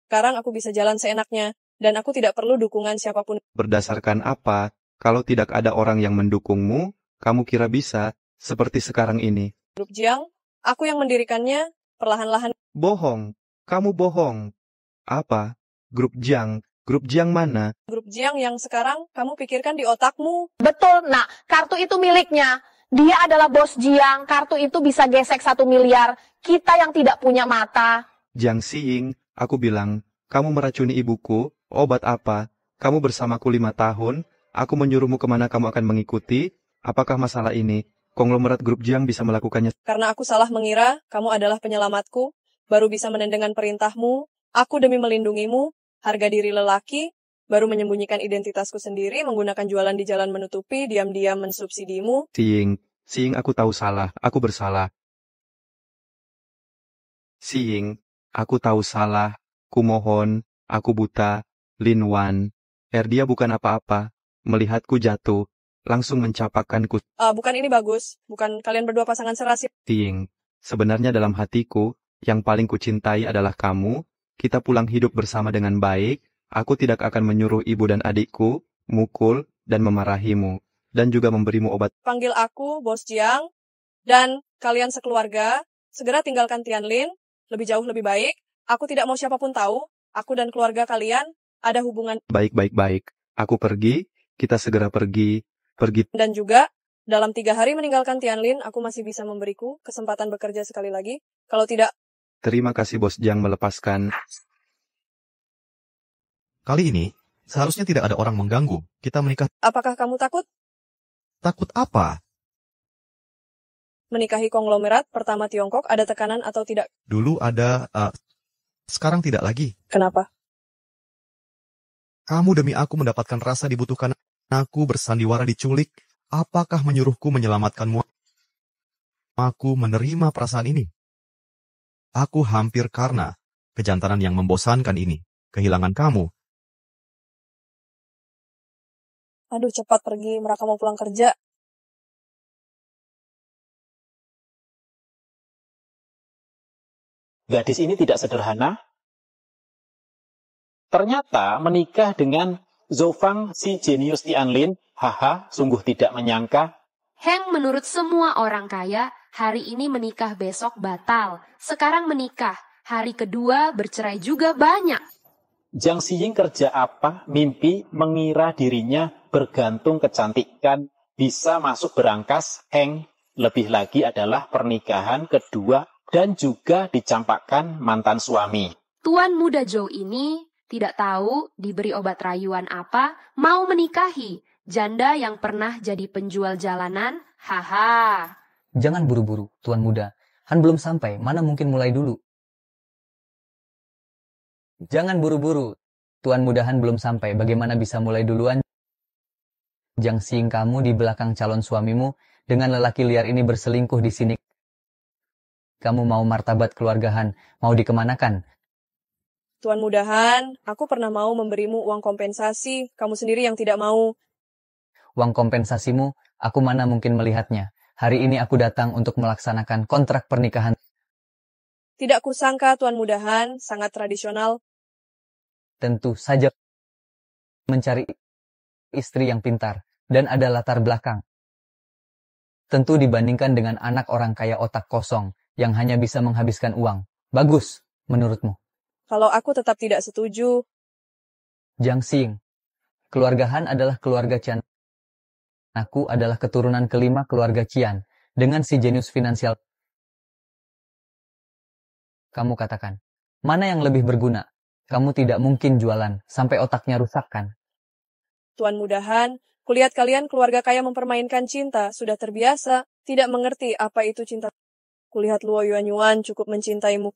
Sekarang aku bisa jalan seenaknya, dan aku tidak perlu dukungan siapapun. Berdasarkan apa? Kalau tidak ada orang yang mendukungmu, kamu kira bisa, seperti sekarang ini. Grup Jiang, aku yang mendirikannya, perlahan-lahan. Bohong, kamu bohong. Apa? Grup Jiang mana? Grup Jiang yang sekarang kamu pikirkan di otakmu. Betul, nak. Kartu itu miliknya. Dia adalah Bos Jiang. Kartu itu bisa gesek 1 miliar. Kita yang tidak punya mata. Jiang Xiying, aku bilang, kamu meracuni ibuku. Obat apa? Kamu bersamaku 5 tahun. Aku menyuruhmu kemana kamu akan mengikuti. Apakah masalah ini? Konglomerat grup Jiang bisa melakukannya. Karena aku salah mengira kamu adalah penyelamatku. Baru bisa mendengarkan perintahmu. Aku demi melindungimu. Harga diri lelaki, baru menyembunyikan identitasku sendiri, menggunakan jualan di jalan menutupi, diam-diam mensubsidimu. Xiying, aku tahu salah, aku bersalah. Xiying, aku tahu salah, kumohon, aku buta, Lin Wan. Dia bukan apa-apa, melihatku jatuh, langsung mencapakkanku. Bukan ini bagus, bukan kalian berdua pasangan serasi. Xiying, sebenarnya dalam hatiku, yang paling kucintai adalah kamu. Kita pulang hidup bersama dengan baik, aku tidak akan menyuruh ibu dan adikku, mukul, dan memarahimu, dan juga memberimu obat. Panggil aku, Bos Jiang, dan kalian sekeluarga, segera tinggalkan Tianlin, lebih jauh lebih baik, aku tidak mau siapapun tahu, aku dan keluarga kalian ada hubungan. Baik, aku pergi, kita segera pergi. Dan juga, dalam 3 hari meninggalkan Tianlin, aku masih bisa memberiku kesempatan bekerja sekali lagi, kalau tidak. Terima kasih Bos Jiang melepaskan. Kali ini, seharusnya tidak ada orang mengganggu. Kita menikah. Apakah kamu takut? Takut apa? Menikahi konglomerat pertama Tiongkok, ada tekanan atau tidak? Dulu ada... Sekarang tidak lagi. Kenapa? Kamu demi aku mendapatkan rasa dibutuhkan. Aku bersandiwara diculik. Apakah menyuruhku menyelamatkanmu? Aku menerima perasaan ini. Aku hampir karena kejantanan yang membosankan ini. Kehilangan kamu. Aduh, cepat pergi. Mereka mau pulang kerja. Gadis ini tidak sederhana. Ternyata menikah dengan Zofang si jenius Tianlin, haha, sungguh tidak menyangka. Heng menurut semua orang kaya, hari ini menikah besok batal. Sekarang menikah, hari kedua bercerai juga banyak. Jiang Xiying kerja apa? Mimpi mengira dirinya bergantung kecantikan, bisa masuk berangkas. Heng lebih lagi adalah pernikahan kedua dan juga dicampakkan mantan suami. Tuan muda Zhou ini tidak tahu diberi obat rayuan apa, mau menikahi janda yang pernah jadi penjual jalanan, haha. Jangan buru-buru, Tuan Muda. Han belum sampai, mana mungkin mulai dulu. Jangan buru-buru, Tuan Muda Han belum sampai, bagaimana bisa mulai duluan? Jiang Xiying kamu di belakang calon suamimu, dengan lelaki liar ini berselingkuh di sini. Kamu mau martabat keluarga Han, mau dikemanakan? Tuan Mudahan, aku pernah mau memberimu uang kompensasi, kamu sendiri yang tidak mau. Uang kompensasimu, aku mana mungkin melihatnya. Hari ini aku datang untuk melaksanakan kontrak pernikahan. Tidak kusangka Tuan Mudahan, sangat tradisional. Tentu saja mencari istri yang pintar, dan ada latar belakang. Tentu dibandingkan dengan anak orang kaya otak kosong, yang hanya bisa menghabiskan uang. Bagus, menurutmu? Kalau aku tetap tidak setuju. Jiang Xiying, keluarga Han adalah keluarga Qian. Aku adalah keturunan kelima keluarga Qian, dengan si jenius finansial. Kamu katakan, mana yang lebih berguna? Kamu tidak mungkin jualan, sampai otaknya rusak kan? Tuan Mudahan, kulihat kalian keluarga kaya mempermainkan cinta, sudah terbiasa, tidak mengerti apa itu cinta. Kulihat Luo Yuanyuan cukup mencintaimu.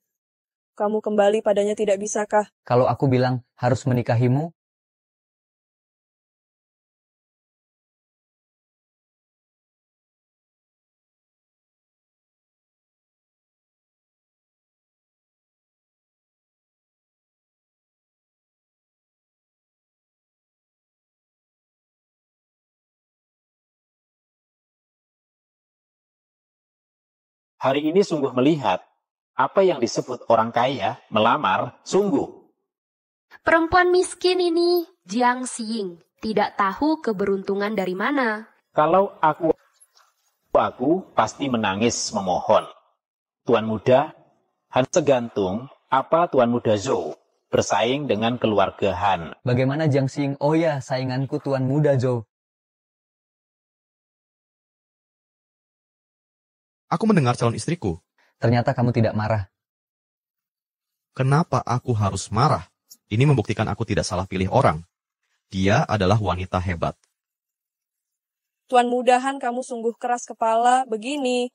Kamu kembali padanya tidak bisakah? Kalau aku bilang harus menikahimu, Hari ini sungguh melihat apa yang disebut orang kaya melamar, sungguh. Perempuan miskin ini, Jiang Xiying, tidak tahu keberuntungan dari mana. Kalau aku pasti menangis memohon. Tuan Muda, Han segantung apa Tuan Muda Zhou bersaing dengan keluarga Han. bagaimana Jiang Xiying? Oh ya, sainganku Tuan Muda Zhou. Aku mendengar calon istriku. Ternyata kamu tidak marah. Kenapa aku harus marah? Ini membuktikan aku tidak salah pilih orang. Dia adalah wanita hebat. Tuan Mudahan, kamu sungguh keras kepala, begini.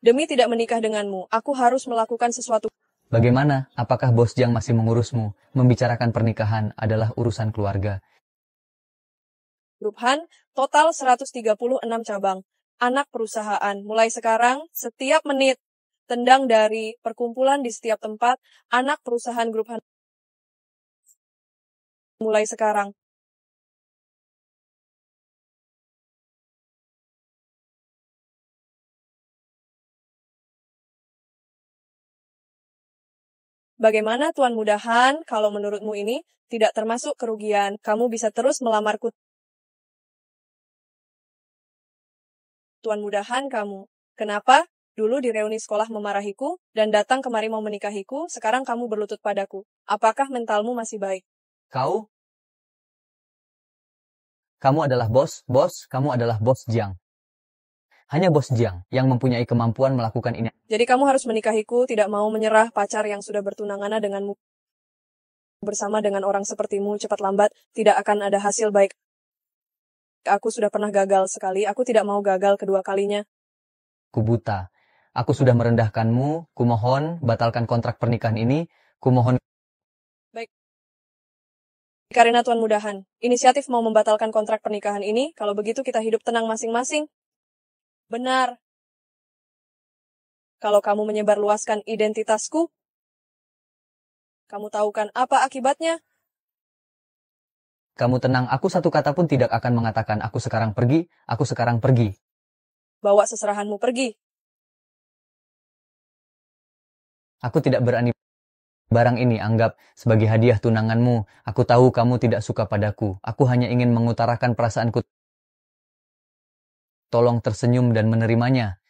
Demi tidak menikah denganmu, aku harus melakukan sesuatu. Bagaimana? Apakah Bos Jiang masih mengurusmu? Membicarakan pernikahan adalah urusan keluarga. Grup Han, total 136 cabang. Anak perusahaan, mulai sekarang, setiap menit. Tendang dari perkumpulan di setiap tempat, anak perusahaan grup Han. Mulai sekarang. Bagaimana Tuan Mudahan, kalau menurutmu ini tidak termasuk kerugian, kamu bisa terus melamarku. Tuan Mudahan kamu, kenapa? Dulu di reuni sekolah memarahiku, dan datang kemari mau menikahiku, sekarang kamu berlutut padaku. Apakah mentalmu masih baik? Kau? Kamu adalah bos, kamu adalah bos Jiang. Hanya bos Jiang yang mempunyai kemampuan melakukan ini. Jadi kamu harus menikahiku, tidak mau menyerah pacar yang sudah bertunangan denganmu. Bersama dengan orang sepertimu, cepat lambat, tidak akan ada hasil baik. Aku sudah pernah gagal sekali, aku tidak mau gagal kedua kalinya. Ku buta. Aku sudah merendahkanmu, kumohon, batalkan kontrak pernikahan ini, Kumohon. Baik. Karena Tuan Mudahan, inisiatif mau membatalkan kontrak pernikahan ini, kalau begitu kita hidup tenang masing-masing. Benar. Kalau kamu menyebarluaskan identitasku, kamu tahu kan apa akibatnya? Kamu tenang, aku satu kata pun tidak akan mengatakan aku sekarang pergi, aku sekarang pergi. Bawa seserahanmu pergi. Aku tidak berani. Barang ini anggap sebagai hadiah tunanganmu. Aku tahu kamu tidak suka padaku. Aku hanya ingin mengutarakan perasaanku. Tolong tersenyum dan menerimanya.